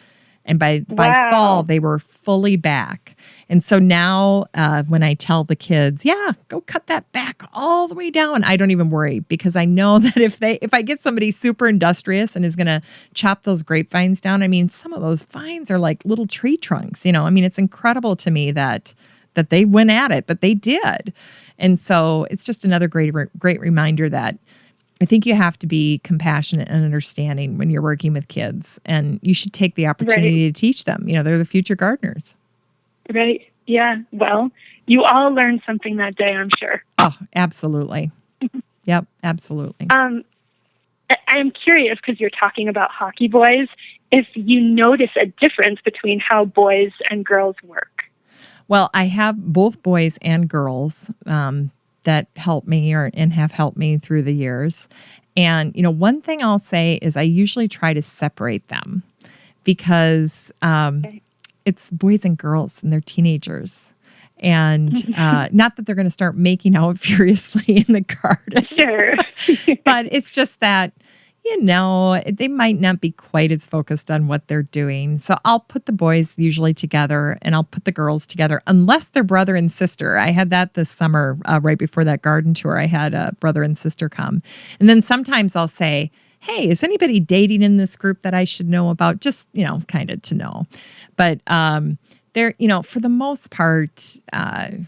And by fall, they were fully back. And so now when I tell the kids, go cut that back all the way down, I don't even worry, because I know that if I get somebody super industrious and is going to chop those grapevines down, I mean, some of those vines are like little tree trunks, I mean, it's incredible to me that they went at it, but they did. And so it's just another great reminder that I think you have to be compassionate and understanding when you're working with kids, and you should take the opportunity to teach them. They're the future gardeners. Right. Yeah. Well, you all learned something that day, I'm sure. Oh, absolutely. Yep, absolutely. I'm curious, because you're talking about hockey boys, if you notice a difference between how boys and girls work. Well, I have both boys and girls that help me and have helped me through the years. And, one thing I'll say is I usually try to separate them because it's boys and girls and they're teenagers. And not that they're going to start making out furiously in the garden. Sure. But it's just that, they might not be quite as focused on what they're doing. So I'll put the boys usually together and I'll put the girls together, unless they're brother and sister. I had that this summer, right before that garden tour. I had a brother and sister come. And then sometimes I'll say, hey, is anybody dating in this group that I should know about? Just, kind of to know. But they're, for the most part, I've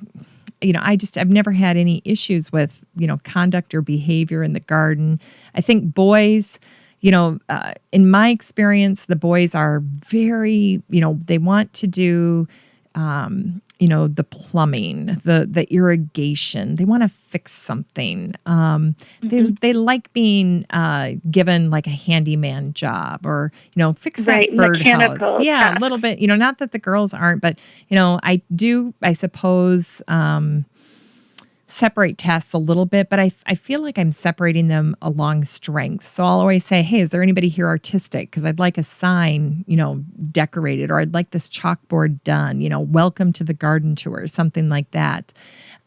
never had any issues with, conduct or behavior in the garden. I think boys, in my experience, the boys are very, they want to do, the plumbing, the irrigation. They want to fix something. They like being given like a handyman job or, fix that birdhouse. Yeah, a little bit, not that the girls aren't, but, I suppose, separate tests a little bit, but I feel like I'm separating them along strengths. So I'll always say, hey, is there anybody here artistic? Because I'd like a sign, decorated, or I'd like this chalkboard done, welcome to the garden tour, something like that.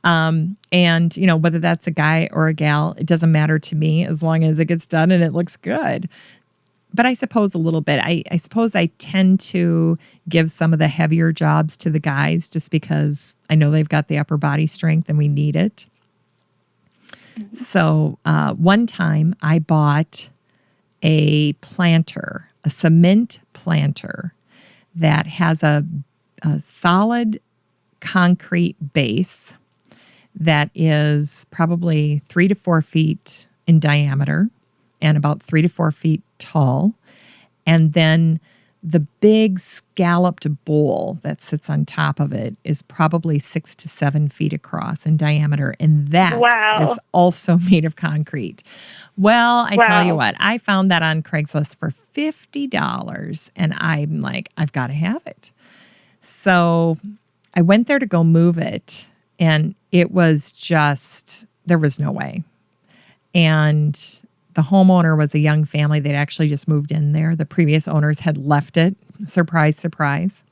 And, whether that's a guy or a gal, it doesn't matter to me as long as it gets done and it looks good. But I suppose a little bit. I suppose I tend to give some of the heavier jobs to the guys just because I know they've got the upper body strength and we need it. So one time I bought a planter, a cement planter that has a solid concrete base that is probably 3 to 4 feet in diameter and about 3 to 4 feet tall. And then the big scalloped bowl that sits on top of it is probably 6 to 7 feet across in diameter. And that is also made of concrete. Well, I tell you what, I found that on Craigslist for $50. And I'm like, I've got to have it. So I went there to go move it. And it was just, there was no way. And the homeowner was a young family. They'd actually just moved in there. The previous owners had left it. Surprise, surprise.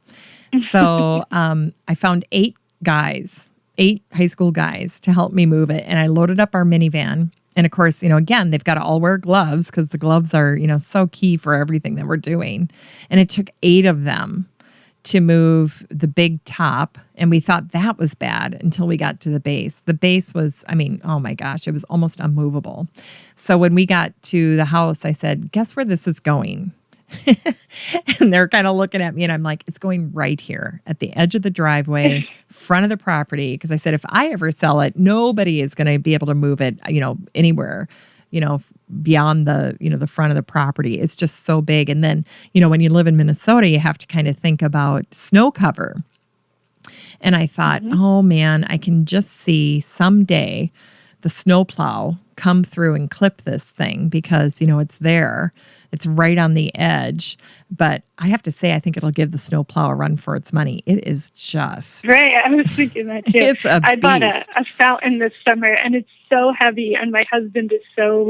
So I found 8 high school guys to help me move it. And I loaded up our minivan. And of course, again, they've got to all wear gloves because the gloves are, so key for everything that we're doing. And it took 8 of them to move the big top. And we thought that was bad until we got to the base. The base was, oh my gosh, it was almost unmovable. So when we got to the house, I said, guess where this is going? And they're kind of looking at me and I'm like, it's going right here at the edge of the driveway, front of the property. Because I said, if I ever sell it, nobody is going to be able to move it, anywhere, beyond the, the front of the property. It's just so big. And then, when you live in Minnesota, you have to kind of think about snow cover. And I thought, oh man, I can just see someday the snowplow come through and clip this thing because, it's there. It's right on the edge. But I have to say, I think it'll give the snowplow a run for its money. It is just... Right, I was thinking that too. It's a beast. I bought a fountain this summer, and it's so heavy, and my husband is so,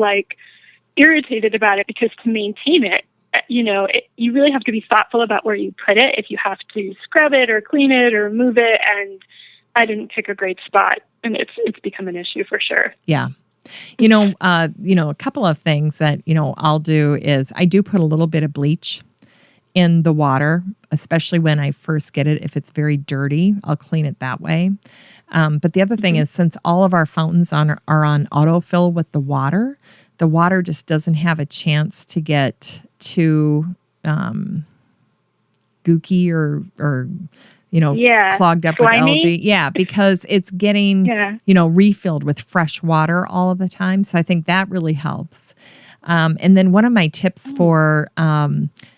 irritated about it because to maintain it, you really have to be thoughtful about where you put it if you have to scrub it or clean it or move it, and I didn't pick a great spot, and it's become an issue for sure. Yeah. A couple of things that, I'll do is I do put a little bit of bleach in the water, especially when I first get it. If it's very dirty, I'll clean it that way. But the other thing is, since all of our fountains are on autofill with the water just doesn't have a chance to get too gooky or clogged up slimy. with algae. Yeah, because it's getting, refilled with fresh water all of the time. So I think that really helps. And then one of my tips for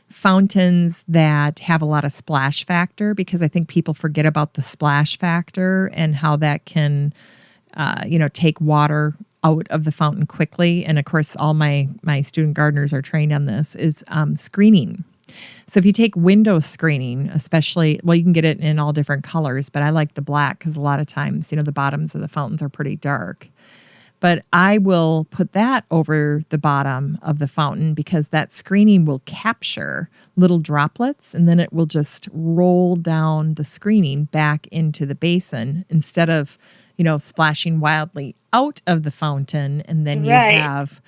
fountains that have a lot of splash factor, because I think people forget about the splash factor and how that can, take water out of the fountain quickly. And of course, all my student gardeners are trained on this, is screening. So if you take window screening, especially, you can get it in all different colors, but I like the black because a lot of times, the bottoms of the fountains are pretty dark. But I will put that over the bottom of the fountain because that screening will capture little droplets and then it will just roll down the screening back into the basin instead of, splashing wildly out of the fountain. And then you have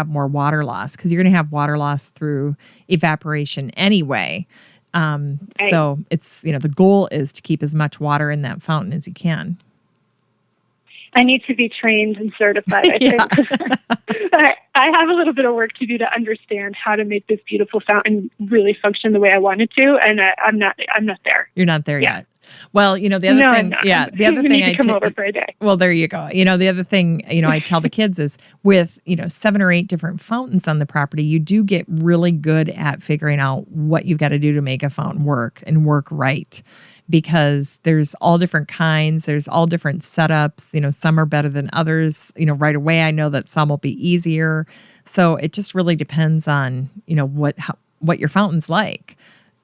more water loss because you're going to have water loss through evaporation anyway. So it's, the goal is to keep as much water in that fountain as you can. I need to be trained and certified, I think. I have a little bit of work to do to understand how to make this beautiful fountain really function the way I want it to, and I'm not there. You're not there yet. Well, the other thing, the other thing I come over for a day. Well, there you go. The other thing, I tell the kids is with, 7 or 8 different fountains on the property, you do get really good at figuring out what you've got to do to make a fountain work and work right. Because there's all different kinds, there's all different setups, some are better than others, right away I know that some will be easier. So it just really depends on, what your fountain's like.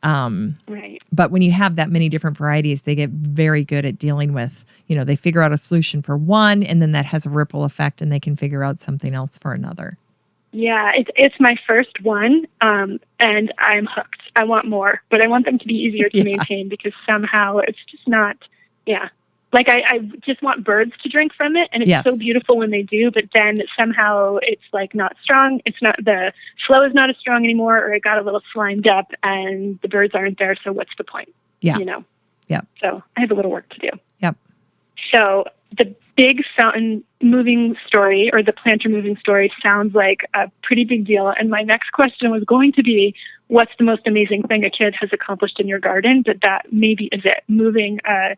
Right. But when you have that many different varieties, they get very good at dealing with, they figure out a solution for one, and then that has a ripple effect, and they can figure out something else for another. Yeah, it's my first one, and I'm hooked. I want more, but I want them to be easier to maintain because somehow it's just not, Like I just want birds to drink from it, and it's so beautiful when they do, but then somehow it's like not strong. It's not, the flow is not as strong anymore, or it got a little slimed up and the birds aren't there. So what's the point? Yeah. Yeah. So I have a little work to do. Yep. So the big fountain moving story, or the planter moving story, sounds like a pretty big deal. And my next question was going to be, what's the most amazing thing a kid has accomplished in your garden? But that maybe is it. Moving a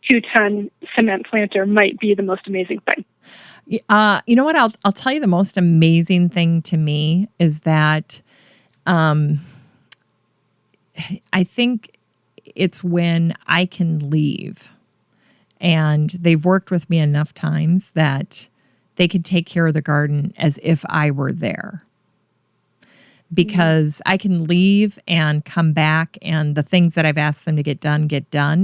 2-ton cement planter might be the most amazing thing. You know what? I'll tell you the most amazing thing to me is that I think it's when I can leave and they've worked with me enough times that they can take care of the garden as if I were there. Because I can leave and come back, and the things that I've asked them to get done,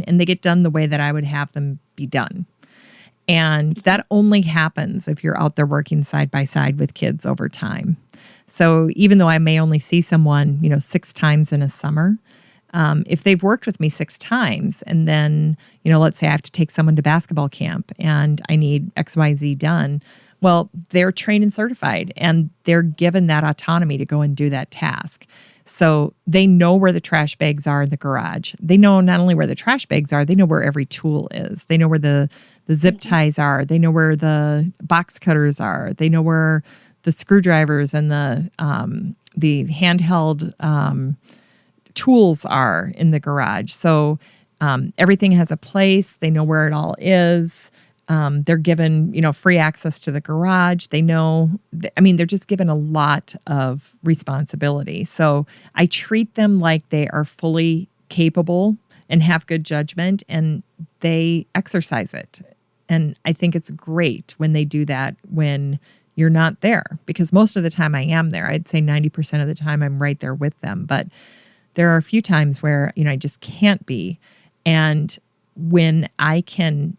and they get done the way that I would have them be done. And that only happens if you're out there working side by side with kids over time. So even though I may only see someone, 6 times in a summer, if they've worked with me 6 times, and then, let's say I have to take someone to basketball camp and I need XYZ done, well, they're trained and certified, and they're given that autonomy to go and do that task. So they know where the trash bags are in the garage. They know not only where the trash bags are, they know where every tool is. They know where the zip ties are. They know where the box cutters are. They know where the screwdrivers and the handheld tools are in the garage. So everything has a place. They know where it all is. They're given, free access to the garage. They know, they're just given a lot of responsibility. So I treat them like they are fully capable and have good judgment, and they exercise it. And I think it's great when they do that when you're not there, because most of the time I am there. I'd say 90% of the time I'm right there with them. But there are a few times where, I just can't be. And when I can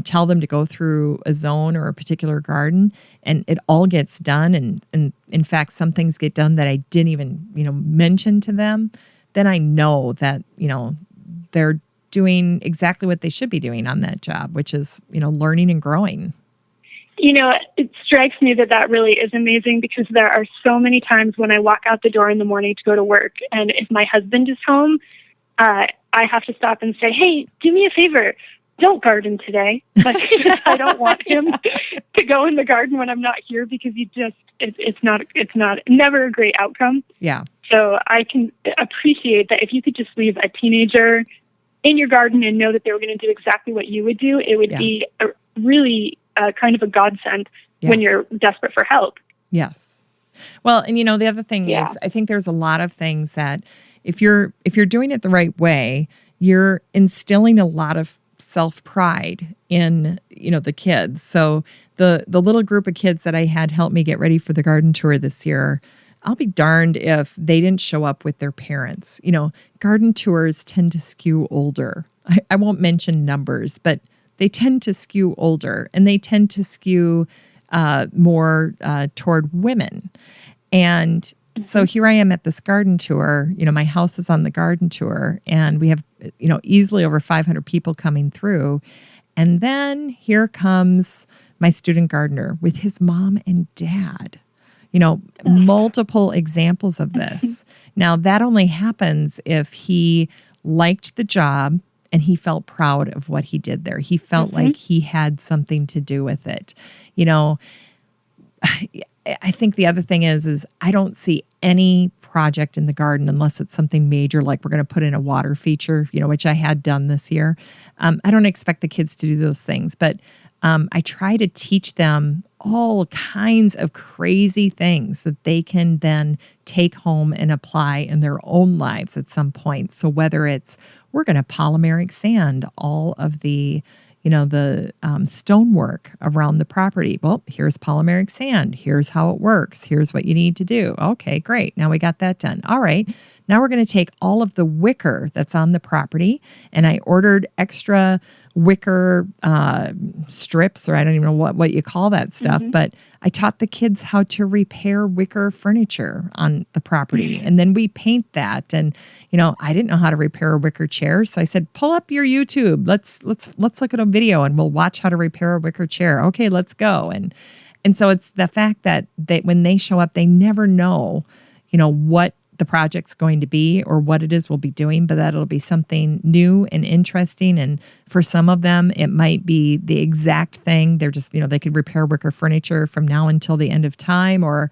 tell them to go through a zone or a particular garden and it all gets done. And in fact, some things get done that I didn't even, mention to them. Then I know that, they're doing exactly what they should be doing on that job, which is, learning and growing. It strikes me that really is amazing, because there are so many times when I walk out the door in the morning to go to work, and if my husband is home, I have to stop and say, hey, do me a favor. Don't garden today. Like, I don't want him to go in the garden when I'm not here, because it's never a great outcome. Yeah. So I can appreciate that if you could just leave a teenager in your garden and know that they were going to do exactly what you would do, it would be a really kind of a godsend when you're desperate for help. Yes. Well, and the other thing is, I think there's a lot of things that if you're doing it the right way, you're instilling a lot of self-pride in, the kids. So the little group of kids that I had help me get ready for the garden tour this year, I'll be darned if they didn't show up with their parents. Garden tours tend to skew older. I won't mention numbers, but they tend to skew older, and they tend to skew more toward women. And so here I am at this garden tour. My house is on the garden tour, and we have, easily over 500 people coming through. And then here comes my student gardener with his mom and dad. Multiple examples of this. Now, that only happens if he liked the job and he felt proud of what he did there. He felt like he had something to do with it. I think the other thing is I don't see any project in the garden unless it's something major, like we're going to put in a water feature, which I had done this year. I don't expect the kids to do those things, but I try to teach them all kinds of crazy things that they can then take home and apply in their own lives at some point. So whether it's we're going to polymeric sand all of the the stonework around the property. Well, here's polymeric sand. Here's how it works. Here's what you need to do. Okay, great. Now we got that done. All right. Now we're going to take all of the wicker that's on the property, and I ordered extra wicker strips, or I don't even know what you call that stuff, but I taught the kids how to repair wicker furniture on the property, and then we paint that. And I didn't know how to repair a wicker chair, so I said, pull up your YouTube. Let's look at a video, and we'll watch how to repair a wicker chair. Okay, let's go. And so it's the fact that when they show up, they never know, what the project's going to be or what it is we'll be doing, but that it'll be something new and interesting. And for some of them, it might be the exact thing. They're just, they could repair wicker furniture from now until the end of time, or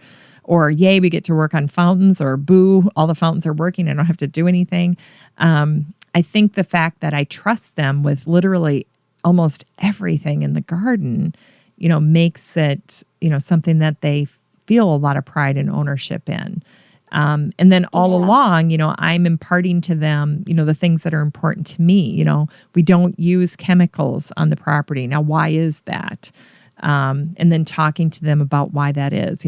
yay, we get to work on fountains, or boo, all the fountains are working. I don't have to do anything. I think the fact that I trust them with literally almost everything in the garden, makes it, something that they feel a lot of pride and ownership in. And then all along, I'm imparting to them, the things that are important to me. We don't use chemicals on the property. Now, why is that? And then talking to them about why that is.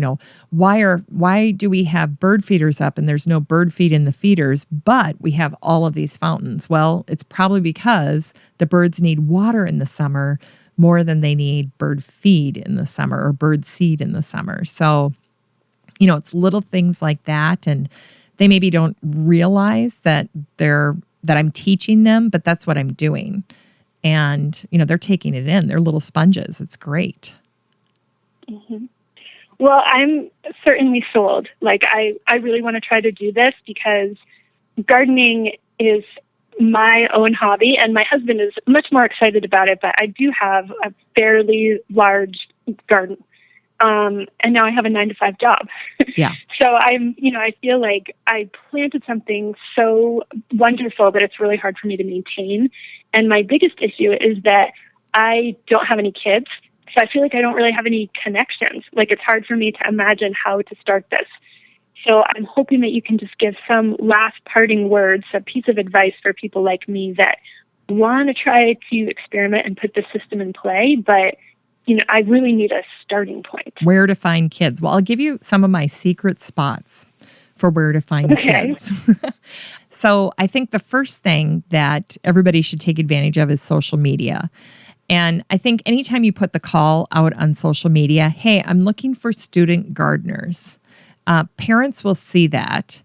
Why do we have bird feeders up and there's no bird feed in the feeders, but we have all of these fountains? Well, it's probably because the birds need water in the summer more than they need bird feed in the summer or bird seed in the summer. So it's little things like that, and they maybe don't realize that I'm teaching them, but that's what I'm doing. And, they're taking it in. They're little sponges. It's great. Mm-hmm. Well, I'm certainly sold. Like, I really want to try to do this because gardening is my own hobby, and my husband is much more excited about it, but I do have a fairly large garden. And now I have a 9-to-5 job. Yeah. So I feel like I planted something so wonderful that it's really hard for me to maintain. And my biggest issue is that I don't have any kids. So I feel like I don't really have any connections. Like, it's hard for me to imagine how to start this. So I'm hoping that you can just give some last parting words, a piece of advice for people like me that want to try to experiment and put the system in play, but I really need a starting point. Where to find kids? Well, I'll give you some of my secret spots for where to find kids. So I think the first thing that everybody should take advantage of is social media. And I think anytime you put the call out on social media, hey, I'm looking for student gardeners, parents will see that.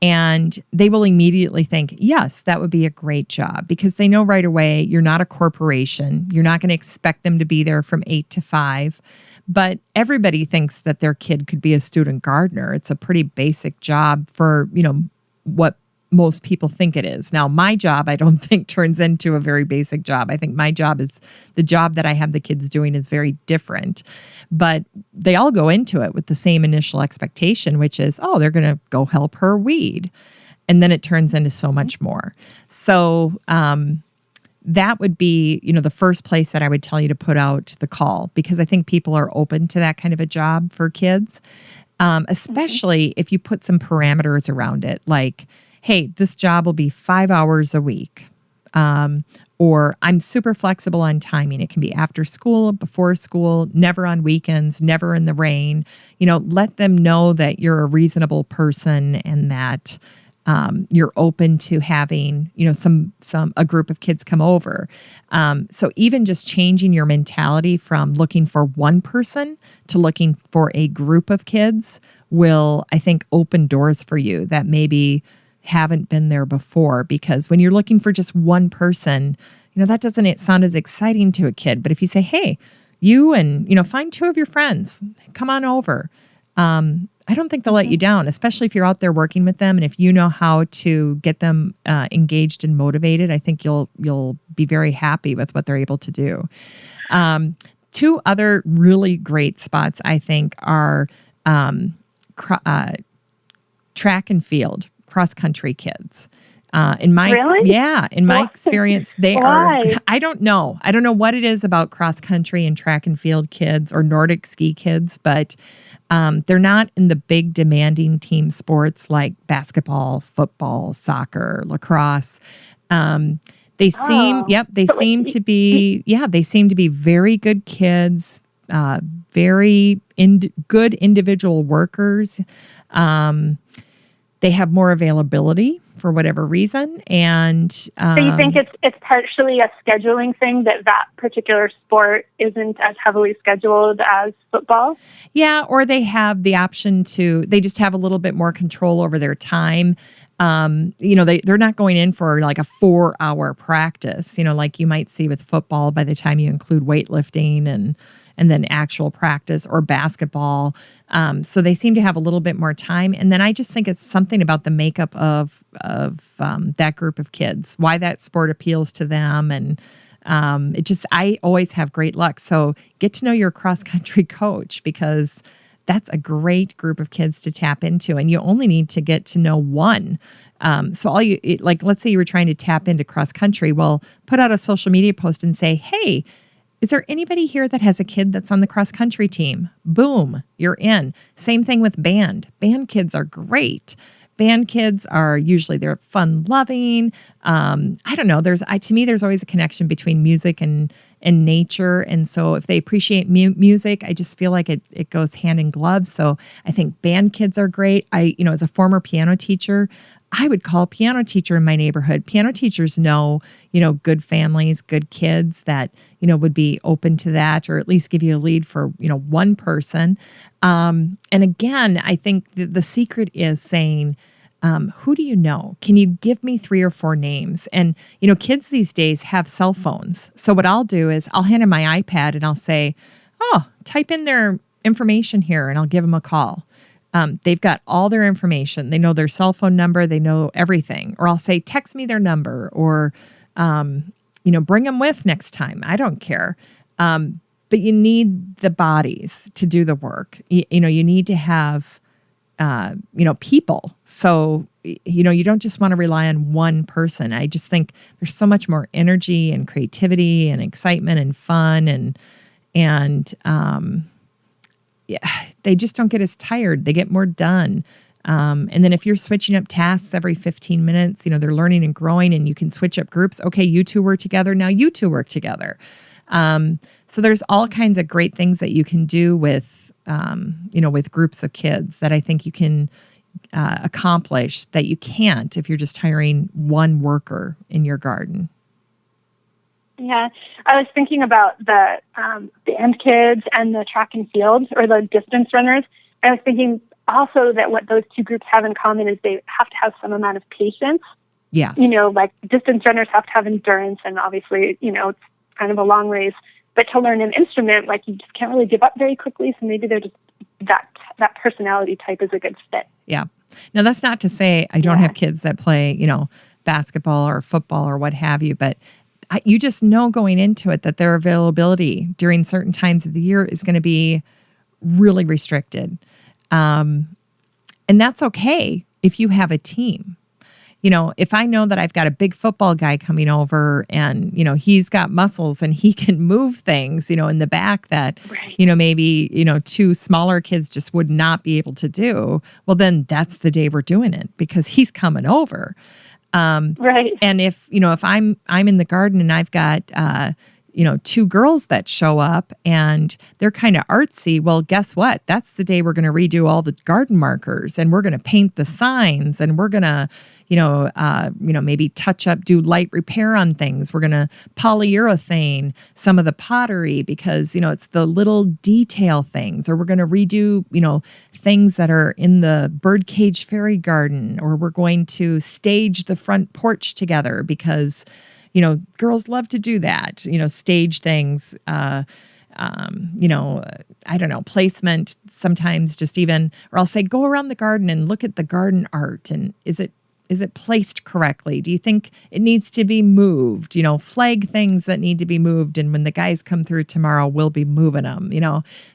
And they will immediately think, yes, that would be a great job, because they know right away you're not a corporation. You're not going to expect them to be there from 8 to 5. But everybody thinks that their kid could be a student gardener. It's a pretty basic job for, what most people think it is. Now, my job, I don't think turns into a very basic job. I think my job is the job that I have the kids doing is very different. But they all go into it with the same initial expectation, which is, oh, they're going to go help her weed. And then it turns into so much more. So that would be, the first place that I would tell you to put out the call, because I think people are open to that kind of a job for kids, especially if you put some parameters around it, like, hey, this job will be 5 hours a week. Or I'm super flexible on timing. It can be after school, before school, never on weekends, never in the rain. Let them know that you're a reasonable person and that you're open to having, a group of kids come over. So even just changing your mentality from looking for one person to looking for a group of kids will, I think, open doors for you that maybe haven't been there before. Because when you're looking for just one person, that doesn't sound as exciting to a kid. But if you say, hey, you and, find 2 of your friends, come on over. I don't think they'll let you down, especially if you're out there working with them. And if you know how to get them engaged and motivated, I think you'll be very happy with what they're able to do. 2 other really great spots, I think, are track and field, cross-country kids. In my experience, they are, I don't know what it is about cross-country and track and field kids or Nordic ski kids, but they're not in the big demanding team sports like basketball, football, soccer, lacrosse. They seem, they seem to be, they seem to be very good kids, very good individual workers. They have more availability for whatever reason. And so you think it's partially a scheduling thing that particular sport isn't as heavily scheduled as football? Yeah, or they have the option they just have a little bit more control over their time. They're not going in for like a 4-hour practice, like you might see with football by the time you include weightlifting and then actual practice, or basketball. So they seem to have a little bit more time. And then I just think it's something about the makeup of that group of kids, why that sport appeals to them. And I always have great luck. So get to know your cross-country coach, because that's a great group of kids to tap into. And you only need to get to know one. So let's say you were trying to tap into cross-country. Well, put out a social media post and say, hey, is there anybody here that has a kid that's on the cross-country team? Boom, you're in. Same thing with band. Band kids are great. Band kids are usually, they're fun-loving. I don't know. To me, there's always a connection between music and nature. And so if they appreciate music, I just feel like it goes hand in glove. So I think band kids are great. As a former piano teacher, I would call a piano teacher in my neighborhood. Piano teachers know, good families, good kids that, would be open to that, or at least give you a lead for, one person. And again, I think the secret is saying, who do you know? Can you give me 3 or 4 names? And, kids these days have cell phones. So what I'll do is I'll hand them my iPad and I'll say, type in their information here, and I'll give them a call. They've got all their information. They know their cell phone number. They know everything. Or I'll say, text me their number, or, bring them with next time. I don't care. But you need the bodies to do the work. You need to have, people. So, you don't just want to rely on one person. I just think there's so much more energy and creativity and excitement and fun and they just don't get as tired. They get more done. And then if you're switching up tasks every 15 minutes, they're learning and growing, and you can switch up groups. Okay, you two work together. Now you two work together. So there's all kinds of great things that you can do with groups of kids that I think you can accomplish that you can't if you're just hiring one worker in your garden. Yeah, I was thinking about the band kids and the track and field, or the distance runners. I was thinking also that what those two groups have in common is they have to have some amount of patience. Yes. Like distance runners have to have endurance, and obviously, it's kind of a long race. But to learn an instrument, you just can't really give up very quickly. So maybe they're just that personality type is a good fit. Yeah. Now, that's not to say I don't have kids that play, basketball or football or what have you, but you just know going into it that their availability during certain times of the year is going to be really restricted. And that's okay if you have a team. If I know that I've got a big football guy coming over and, he's got muscles and he can move things, in the back that, maybe, 2 smaller kids just would not be able to do, well, then that's the day we're doing it, because he's coming over. Right. And if I'm in the garden and I've got, 2 girls that show up and they're kind of artsy, well, guess what? That's the day we're going to redo all the garden markers, and we're going to paint the signs, and we're going to, maybe touch up, do light repair on things. We're going to polyurethane some of the pottery because, it's the little detail things, or we're going to redo, things that are in the birdcage fairy garden, or we're going to stage the front porch together because girls love to do that, stage things, I don't know, placement sometimes, just even, or I'll say, go around the garden and look at the garden art. And is it placed correctly? Do you think it needs to be moved? Flag things that need to be moved. And when the guys come through tomorrow, we'll be moving them,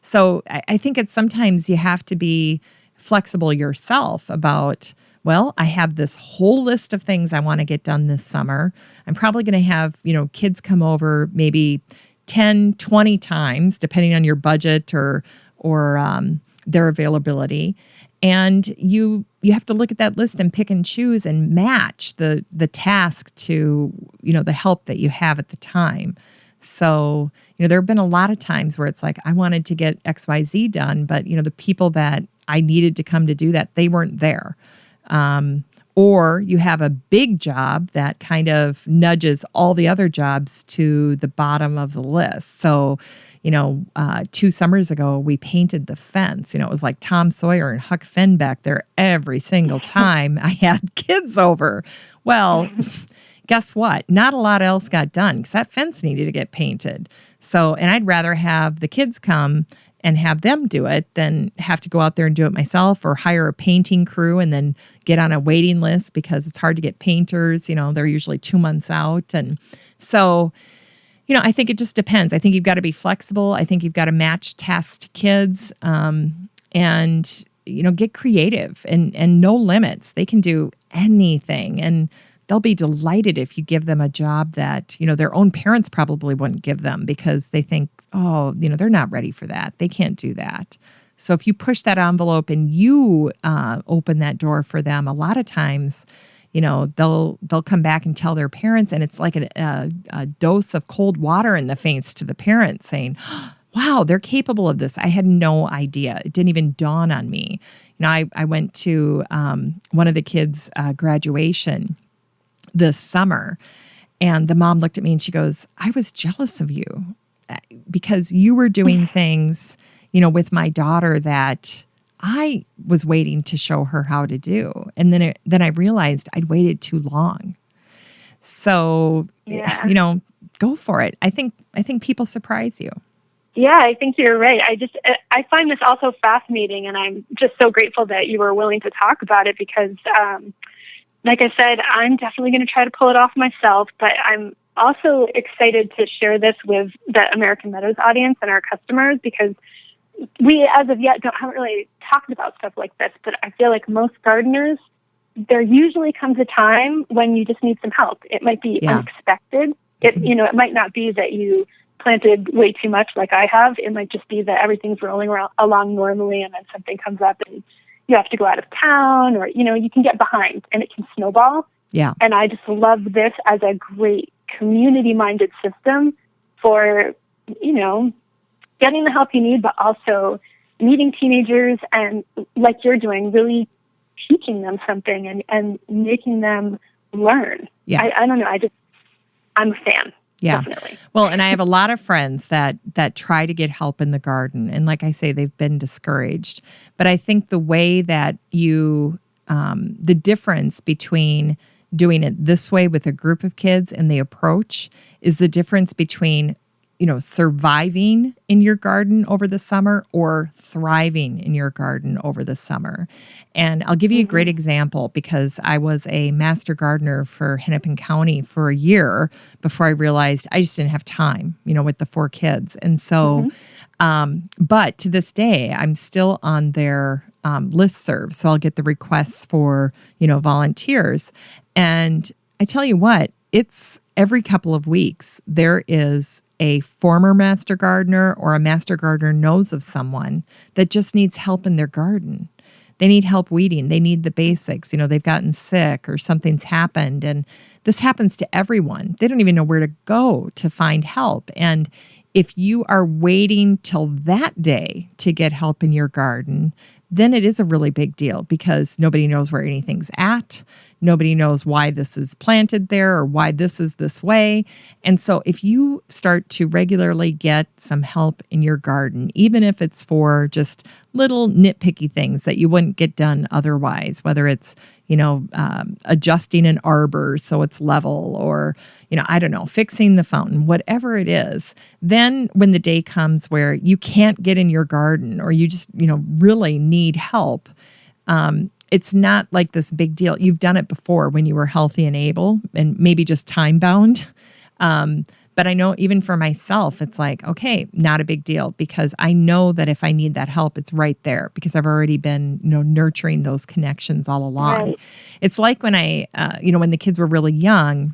So I think it's sometimes you have to be flexible yourself about, well, I have this whole list of things I want to get done this summer. I'm probably going to have, kids come over maybe 10, 20 times, depending on your budget or their availability. And you have to look at that list and pick and choose and match the task to, the help that you have at the time. So, there have been a lot of times where it's like, I wanted to get XYZ done, but, the people that I needed to come to do that, they weren't there. Or you have a big job that kind of nudges all the other jobs to the bottom of the list. So, 2 summers ago, we painted the fence. It was like Tom Sawyer and Huck Finn back there every single time I had kids over. Well, guess what? Not a lot else got done because that fence needed to get painted. So, and I'd rather have the kids come and have them do it than have to go out there and do it myself or hire a painting crew and then get on a waiting list because it's hard to get painters. They're usually 2 months out. And so, I think it just depends. I think you've got to be flexible. I think you've got to match tasks to kids and, get creative and no limits. They can do anything. And they'll be delighted if you give them a job that, their own parents probably wouldn't give them because they think, oh, they're not ready for that. They can't do that. So if you push that envelope and you open that door for them, a lot of times, they'll come back and tell their parents, and it's like a dose of cold water in the face to the parents saying, wow, they're capable of this. I had no idea. It didn't even dawn on me. I went to one of the kids' graduation this summer, and the mom looked at me and she goes, I was jealous of you because you were doing things, with my daughter that I was waiting to show her how to do. And then I realized I'd waited too long. So, go for it. I think people surprise you. Yeah, I think you're right. I find this also fascinating, and I'm just so grateful that you were willing to talk about it because, like I said, I'm definitely going to try to pull it off myself, but I'm also excited to share this with the American Meadows audience and our customers because we, as of yet, haven't really talked about stuff like this, but I feel like most gardeners, there usually comes a time when you just need some help. It might be unexpected. It might not be that you planted way too much like I have. It might just be that everything's rolling along normally and then something comes up and you have to go out of town or, you can get behind and it can snowball. Yeah. And I just love this as a great community-minded system for, getting the help you need, but also meeting teenagers and, like you're doing, really teaching them something and making them learn. Yeah. I don't know. I'm a fan. Yeah. Definitely. Well, and I have a lot of friends that try to get help in the garden. And like I say, they've been discouraged. But I think the way that the difference between doing it this way with a group of kids and the approach is the difference between surviving in your garden over the summer or thriving in your garden over the summer. And I'll give you a great example because I was a master gardener for Hennepin County for a year before I realized I just didn't have time, with the 4 kids. And so, but to this day, I'm still on their listserv. So I'll get the requests for, volunteers. And I tell you what, it's every couple of weeks, there is a former master gardener or a master gardener knows of someone that just needs help in their garden. They need help weeding. They need the basics. They've gotten sick or something's happened. And this happens to everyone. They don't even know where to go to find help. And if you are waiting till that day to get help in your garden, then it is a really big deal because nobody knows where anything's at. Nobody knows why this is planted there or why this is this way. And so if you start to regularly get some help in your garden, even if it's for just little nitpicky things that you wouldn't get done otherwise, whether it's, adjusting an arbor so it's level or, fixing the fountain, whatever it is, then when the day comes where you can't get in your garden or you just, really need help, it's not like this big deal. You've done it before when you were healthy and able and maybe just time bound. But I know even for myself, it's like, okay, not a big deal because I know that if I need that help, it's right there because I've already been, nurturing those connections all along. Right. It's like when when the kids were really young,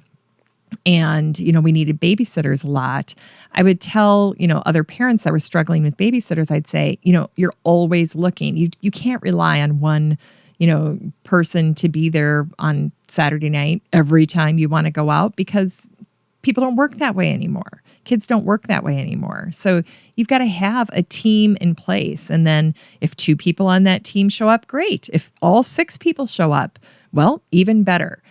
and, we needed babysitters a lot, I would tell, other parents that were struggling with babysitters, I'd say, you're always looking. You can't rely on one, person to be there on Saturday night every time you want to go out, because people don't work that way anymore. Kids don't work that way anymore. So you've got to have a team in place. And then if 2 people on that team show up, great. If all 6 people show up, well, even better.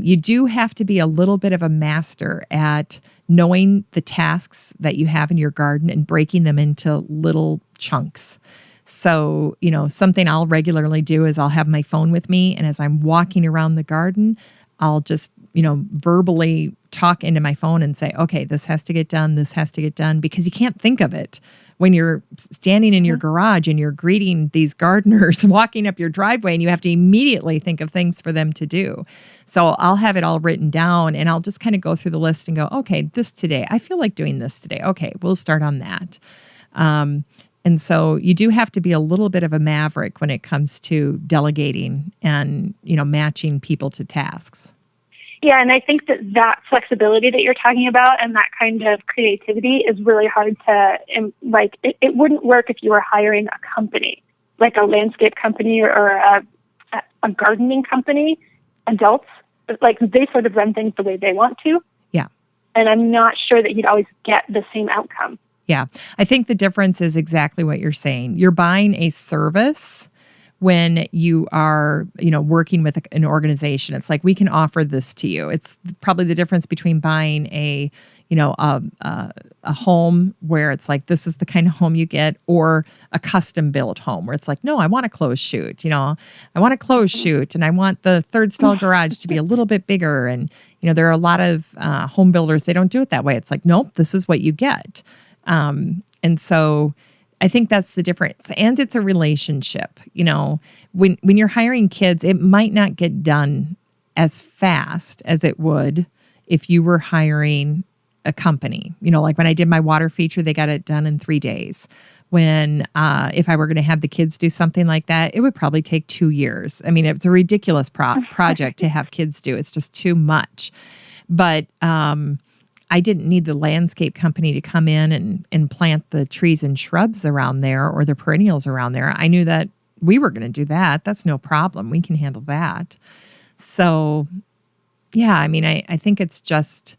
You do have to be a little bit of a master at knowing the tasks that you have in your garden and breaking them into little chunks. So, something I'll regularly do is I'll have my phone with me, and as I'm walking around the garden, I'll just, verbally talk into my phone and say, okay, this has to get done, because you can't think of it when you're standing in your garage and you're greeting these gardeners walking up your driveway, and you have to immediately think of things for them to do. So I'll have it all written down, and I'll just kind of go through the list and go, okay, this today, I feel like doing this today. Okay, we'll start on that. And so you do have to be a little bit of a maverick when it comes to delegating and, matching people to tasks. Yeah, and I think that flexibility that you're talking about and that kind of creativity is really hard to, it wouldn't work if you were hiring a company, like a landscape company or a gardening company. Adults, they sort of run things the way they want to. Yeah. And I'm not sure that you'd always get the same outcome. Yeah. I think the difference is exactly what you're saying. You're buying a service when you are, working with an organization. It's like, we can offer this to you. It's probably the difference between buying a home where it's like, this is the kind of home you get, or a custom built home where it's like, no, I want a closed chute. I want a closed chute, and I want the third stall garage to be a little bit bigger. And, there are a lot of home builders, they don't do it that way. It's like, nope, this is what you get. And so I think that's the difference. And it's a relationship. When you're hiring kids, it might not get done as fast as it would if you were hiring a company. Like when I did my water feature, they got it done in 3 days. When, if I were going to have the kids do something like that, it would probably take 2 years. I mean, it's a ridiculous project to have kids do. It's just too much. But, I didn't need the landscape company to come in and plant the trees and shrubs around there or the perennials around there. I knew that we were going to do that. That's no problem. We can handle that. So, yeah, I mean, I think it's just,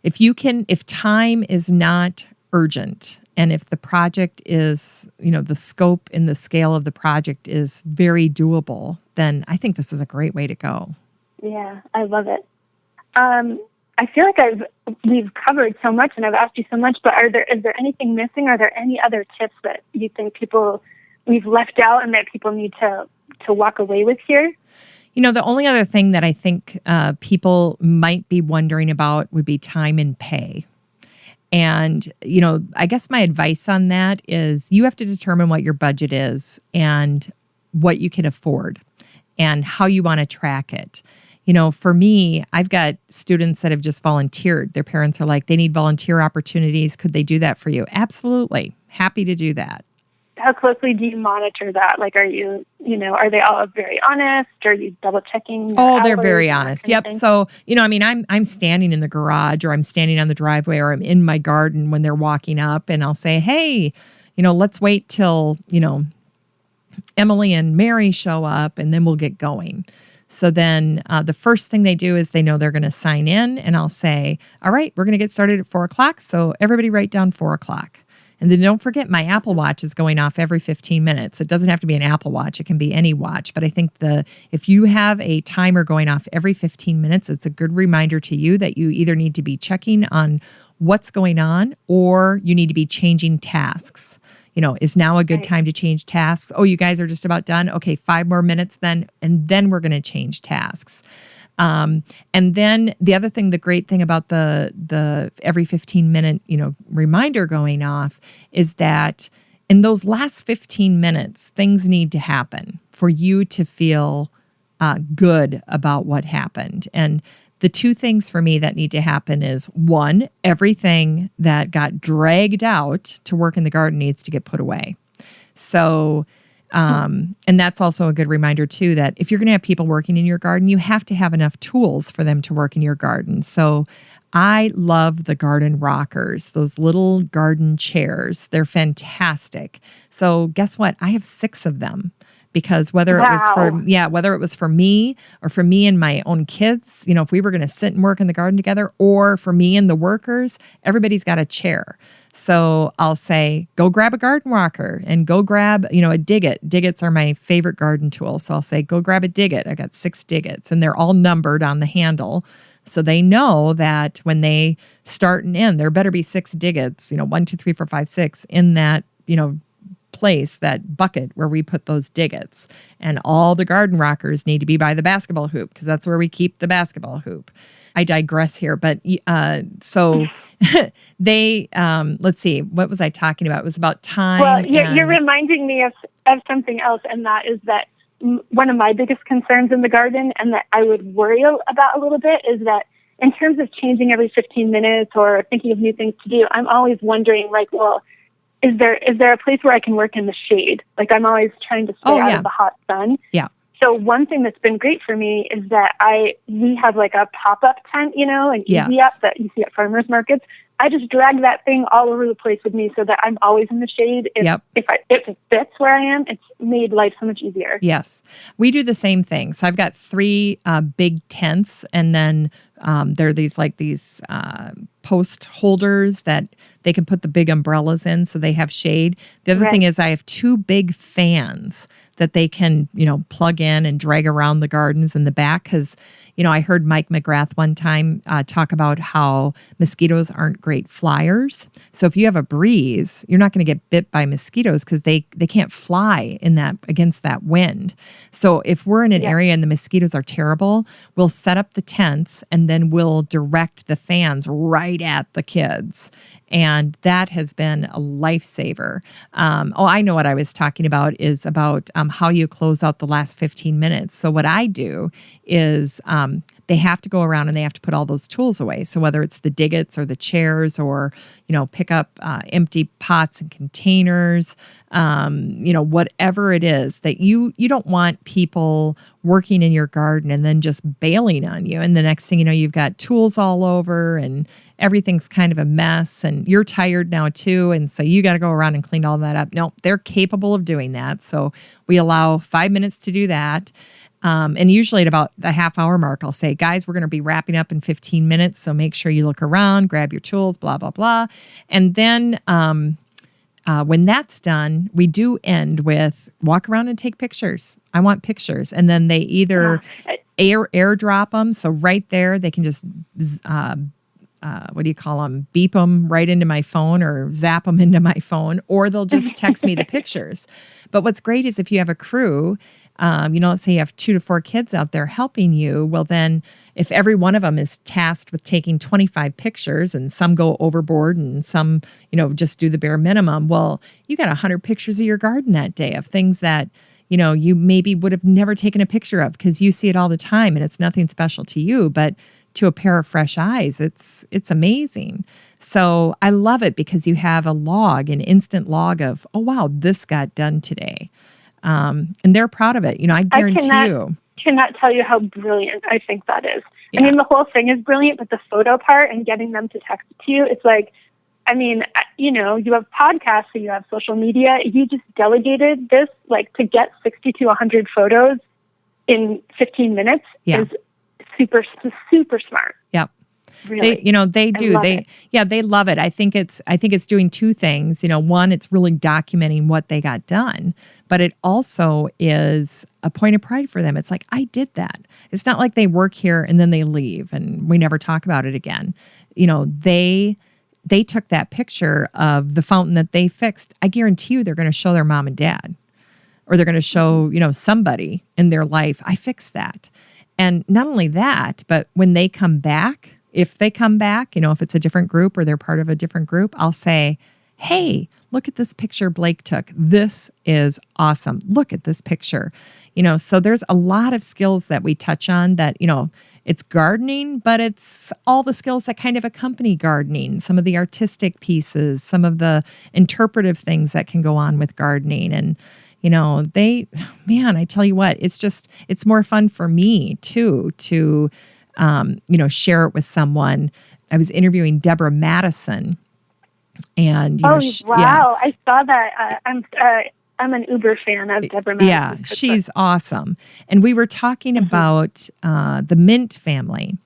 if time is not urgent, and if the project is, the scope and the scale of the project is very doable, then I think this is a great way to go. Yeah, I love it. I feel like we've covered so much and I've asked you so much, but is there anything missing? Are there any other tips that you think we've left out and that people need to walk away with here? The only other thing that I think people might be wondering about would be time and pay. And, I guess my advice on that is you have to determine what your budget is and what you can afford and how you want to track it. For me, I've got students that have just volunteered. Their parents are like, they need volunteer opportunities. Could they do that for you? Absolutely. Happy to do that. How closely do you monitor that? Like, are they all very honest? Are you double checking? Oh, they're very honest. Yep. So, I'm standing in the garage, or I'm standing on the driveway, or I'm in my garden when they're walking up, and I'll say, hey, let's wait till, Emily and Mary show up, and then we'll get going. So then the first thing they do is they know they're going to sign in, and I'll say, all right, we're going to get started at 4:00. So everybody write down 4:00. And then don't forget, my Apple Watch is going off every 15 minutes. It doesn't have to be an Apple Watch. It can be any watch. But I think if you have a timer going off every 15 minutes, it's a good reminder to you that you either need to be checking on what's going on, or you need to be changing tasks. Is now a good time to change tasks? Oh, you guys are just about done? Okay, 5 more minutes then, and then we're going to change tasks. And then the other thing, the great thing about the every 15-minute, reminder going off is that in those last 15 minutes, things need to happen for you to feel good about what happened. And the 2 things for me that need to happen is, 1, everything that got dragged out to work in the garden needs to get put away. So And that's also a good reminder too, that if you're going to have people working in your garden, you have to have enough tools for them to work in your garden. So I love the garden rockers, those little garden chairs. They're fantastic. So guess what? I have 6 of them. Because whether it was for me or for me and my own kids, if we were going to sit and work in the garden together, or for me and the workers, everybody's got a chair. So I'll say, go grab a garden rocker and go grab, a digget. Diggets are my favorite garden tool. So I'll say, go grab a digget. I got 6 diggets and they're all numbered on the handle. So they know that when they start and end, there better be 6 diggets, 1, 2, 3, 4, 5, 6 in that, place, that bucket where we put those diggets. And all the garden rockers need to be by the basketball hoop because that's where we keep the basketball hoop. I digress here, but so they, let's see, what was I talking about? It was about time. Well, you're reminding me of something else, and that is that one of my biggest concerns in the garden, and that I would worry about a little bit, is that in terms of changing every 15 minutes or thinking of new things to do, I'm always wondering, is there a place where I can work in the shade? I'm always trying to stay out of the hot sun. Yeah. So one thing that's been great for me is that we have a pop-up tent, an easy up that you see at farmers markets. I just drag that thing all over the place with me so that I'm always in the shade. If it fits where I am, it's made life so much easier. Yes. We do the same thing. So I've got 3 big tents, and then there are these post holders that they can put the big umbrellas in so they have shade. The other thing is I have 2 big fans that they can, plug in and drag around the gardens in the back. Because, I heard Mike McGrath one time talk about how mosquitoes aren't great flyers. So if you have a breeze, you're not going to get bit by mosquitoes because they can't fly against that wind. So if we're in an area and the mosquitoes are terrible, we'll set up the tents and then we'll direct the fans right at the kids. And that has been a lifesaver. I know what I was talking about is about how you close out the last 15 minutes. So what I do is they have to go around and they have to put all those tools away. So whether it's the diggets or the chairs or, pick up empty pots and containers, whatever it is that you don't want people working in your garden and then just bailing on you. And the next thing you know, you've got tools all over and everything's kind of a mess and you're tired now too. And so you got to go around and clean all that up. No, they're capable of doing that. So we allow 5 minutes to do that. And usually at about the half-hour mark, I'll say, guys, we're going to be wrapping up in 15 minutes. So make sure you look around, grab your tools, blah, blah, blah. And then when that's done, we do end with walk around and take pictures. I want pictures. And then they either airdrop them. So right there, they can just, beep them right into my phone or zap them into my phone, or they'll just text me the pictures. But what's great is if you have a crew, let's say you have 2 to 4 kids out there helping you. Well, then if every one of them is tasked with taking 25 pictures and some go overboard and some, just do the bare minimum, well, you got 100 pictures of your garden that day of things that, you maybe would have never taken a picture of because you see it all the time and it's nothing special to you, but to a pair of fresh eyes, it's amazing. So I love it because you have an instant log of, oh, wow, this got done today. And they're proud of it. I guarantee you. Cannot tell you how brilliant I think that is. Yeah. I mean, the whole thing is brilliant, but the photo part and getting them to text it to you, it's you have podcasts, so you have social media. You just delegated this, to get 60 to 100 photos in 15 minutes is super, super smart. Yep. Really. They do. They love it. I think it's doing 2 things. One, it's really documenting what they got done, but it also is a point of pride for them. It's like, I did that. It's not like they work here and then they leave and we never talk about it again. They took that picture of the fountain that they fixed. I guarantee you they're going to show their mom and dad, or they're going to show, somebody in their life, I fixed that. And not only that, but when they come back, if it's a different group or they're part of a different group, I'll say, hey, look at this picture Blake took. This is awesome. Look at this picture. So there's a lot of skills that we touch on that, it's gardening, but it's all the skills that kind of accompany gardening, some of the artistic pieces, some of the interpretive things that can go on with gardening. And, I tell you what, it's more fun for me too to, share it with someone. I was interviewing Deborah Madison, and wow, yeah. I saw that. I'm an uber fan of Deborah Madison. Yeah, she's awesome. And we were talking about the mint family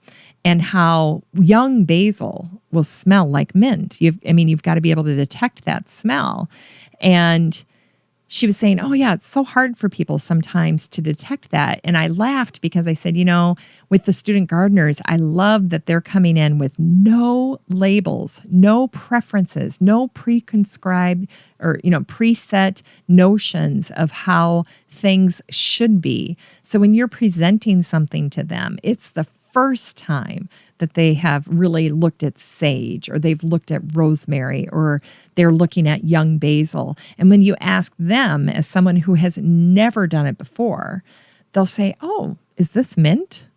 and how young basil will smell like mint. You've got to be able to detect that smell. And she was saying, oh, yeah, it's so hard for people sometimes to detect that. And I laughed because I said, with the student gardeners, I love that they're coming in with no labels, no preferences, no prescribed or, preset notions of how things should be. So when you're presenting something to them, it's the first time that they have really looked at sage, or they've looked at rosemary, or they're looking at young basil. And when you ask them, as someone who has never done it before, they'll say, oh, is this mint?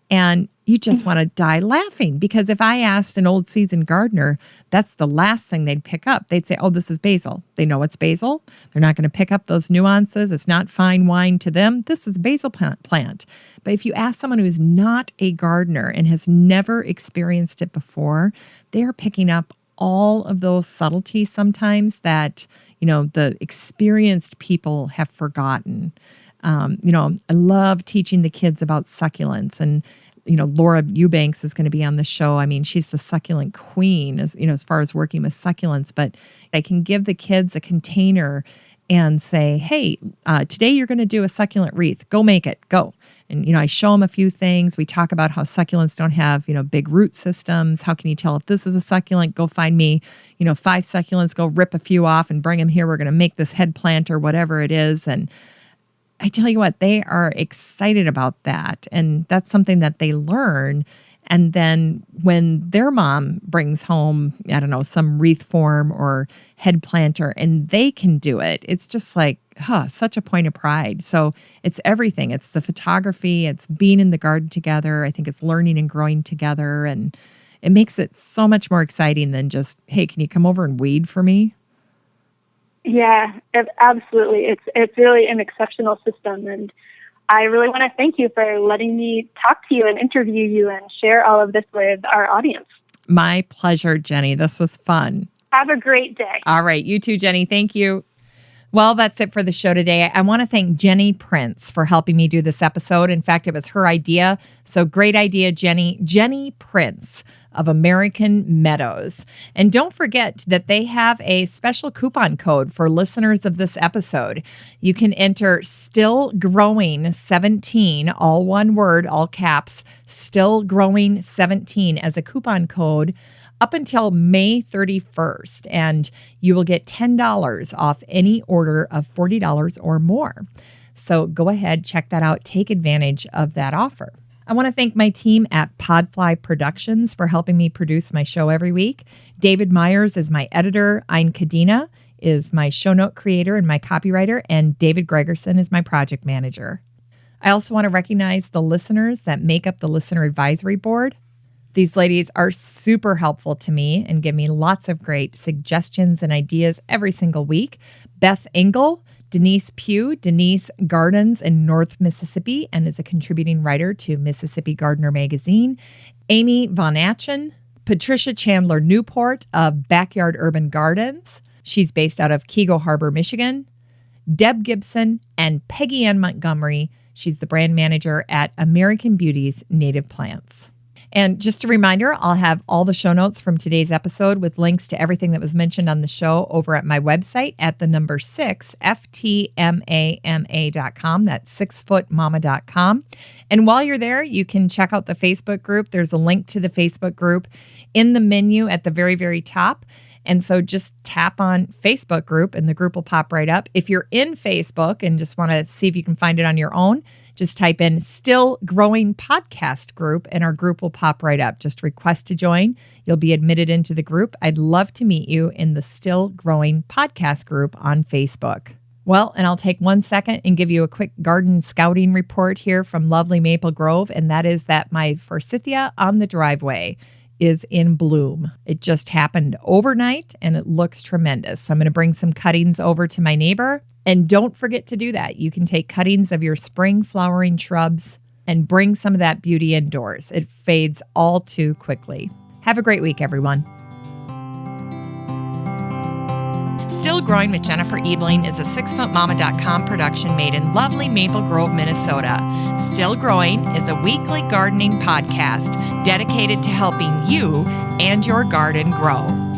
And you just want to die laughing, because if I asked an old seasoned gardener, that's the last thing they'd pick up. They'd say, oh, this is basil. They know it's basil. They're not going to pick up those nuances. It's not fine wine to them. This is basil plant. But if you ask someone who is not a gardener and has never experienced it before, they're picking up all of those subtleties sometimes that, the experienced people have forgotten. I love teaching the kids about succulents, and Laura Eubanks is going to be on the show. I mean, she's the succulent queen, as far as working with succulents. But I can give the kids a container and say, hey, today you're going to do a succulent wreath. Go make it. Go. And, I show them a few things. We talk about how succulents don't have, big root systems. How can you tell if this is a succulent? Go find me, 5 succulents. Go rip a few off and bring them here. We're going to make this head plant or whatever it is. And I tell you what, they are excited about that. And that's something that they learn. And then when their mom brings home, I don't know, some wreath form or head planter, and they can do it, it's just like, such a point of pride. So it's everything. It's the photography. It's being in the garden together. I think it's learning and growing together. And it makes it so much more exciting than just, hey, can you come over and weed for me? Yeah, absolutely. It's really an exceptional system. And I really want to thank you for letting me talk to you and interview you and share all of this with our audience. My pleasure, Jenny. This was fun. Have a great day. All right. You too, Jenny. Thank you. Well, that's it for the show today. I want to thank Jenny Prince for helping me do this episode. In fact, it was her idea. So great idea, Jenny. Jenny Prince of American Meadows. And don't forget that they have a special coupon code for listeners of this episode. You can enter Still Growing 17, all one word, all caps, Still Growing 17 as a coupon code up until May 31st, and you will get $10 off any order of $40 or more. So go ahead, check that out. Take advantage of that offer. I want to thank my team at Podfly Productions for helping me produce my show every week. David Myers is my editor. Ein Kadena is my show note creator and my copywriter, and David Gregerson is my project manager. I also want to recognize the listeners that make up the Listener Advisory Board. These ladies are super helpful to me and give me lots of great suggestions and ideas every single week. Beth Engel, Denise Pugh. Denise gardens in North Mississippi and is a contributing writer to Mississippi Gardener magazine. Amy Von Atchen, Patricia Chandler Newport of Backyard Urban Gardens. She's based out of Kego Harbor, Michigan. Deb Gibson and Peggy Ann Montgomery. She's the brand manager at American Beauty's Native Plants. And just a reminder, I'll have all the show notes from today's episode with links to everything that was mentioned on the show over at my website at the number 6, ftmama.com. That's 6footmama.com. And while you're there, you can check out the Facebook group. There's a link to the Facebook group in the menu at the very, very top. And so just tap on Facebook group and the group will pop right up. If you're in Facebook and just want to see if you can find it on your own, just type in Still Growing Podcast Group and our group will pop right up. Just request to join. You'll be admitted into the group. I'd love to meet you in the Still Growing Podcast Group on Facebook. Well, and I'll take 1 second and give you a quick garden scouting report here from lovely Maple Grove, and that is that my forsythia on the driveway is in bloom. It just happened overnight and it looks tremendous. So I'm going to bring some cuttings over to my neighbor And don't forget to do that. You can take cuttings of your spring flowering shrubs and bring some of that beauty indoors. It fades all too quickly. Have a great week, everyone. Still Growing with Jennifer Ebling is a 6footmama.com production made in lovely Maple Grove, Minnesota. Still Growing is a weekly gardening podcast dedicated to helping you and your garden grow.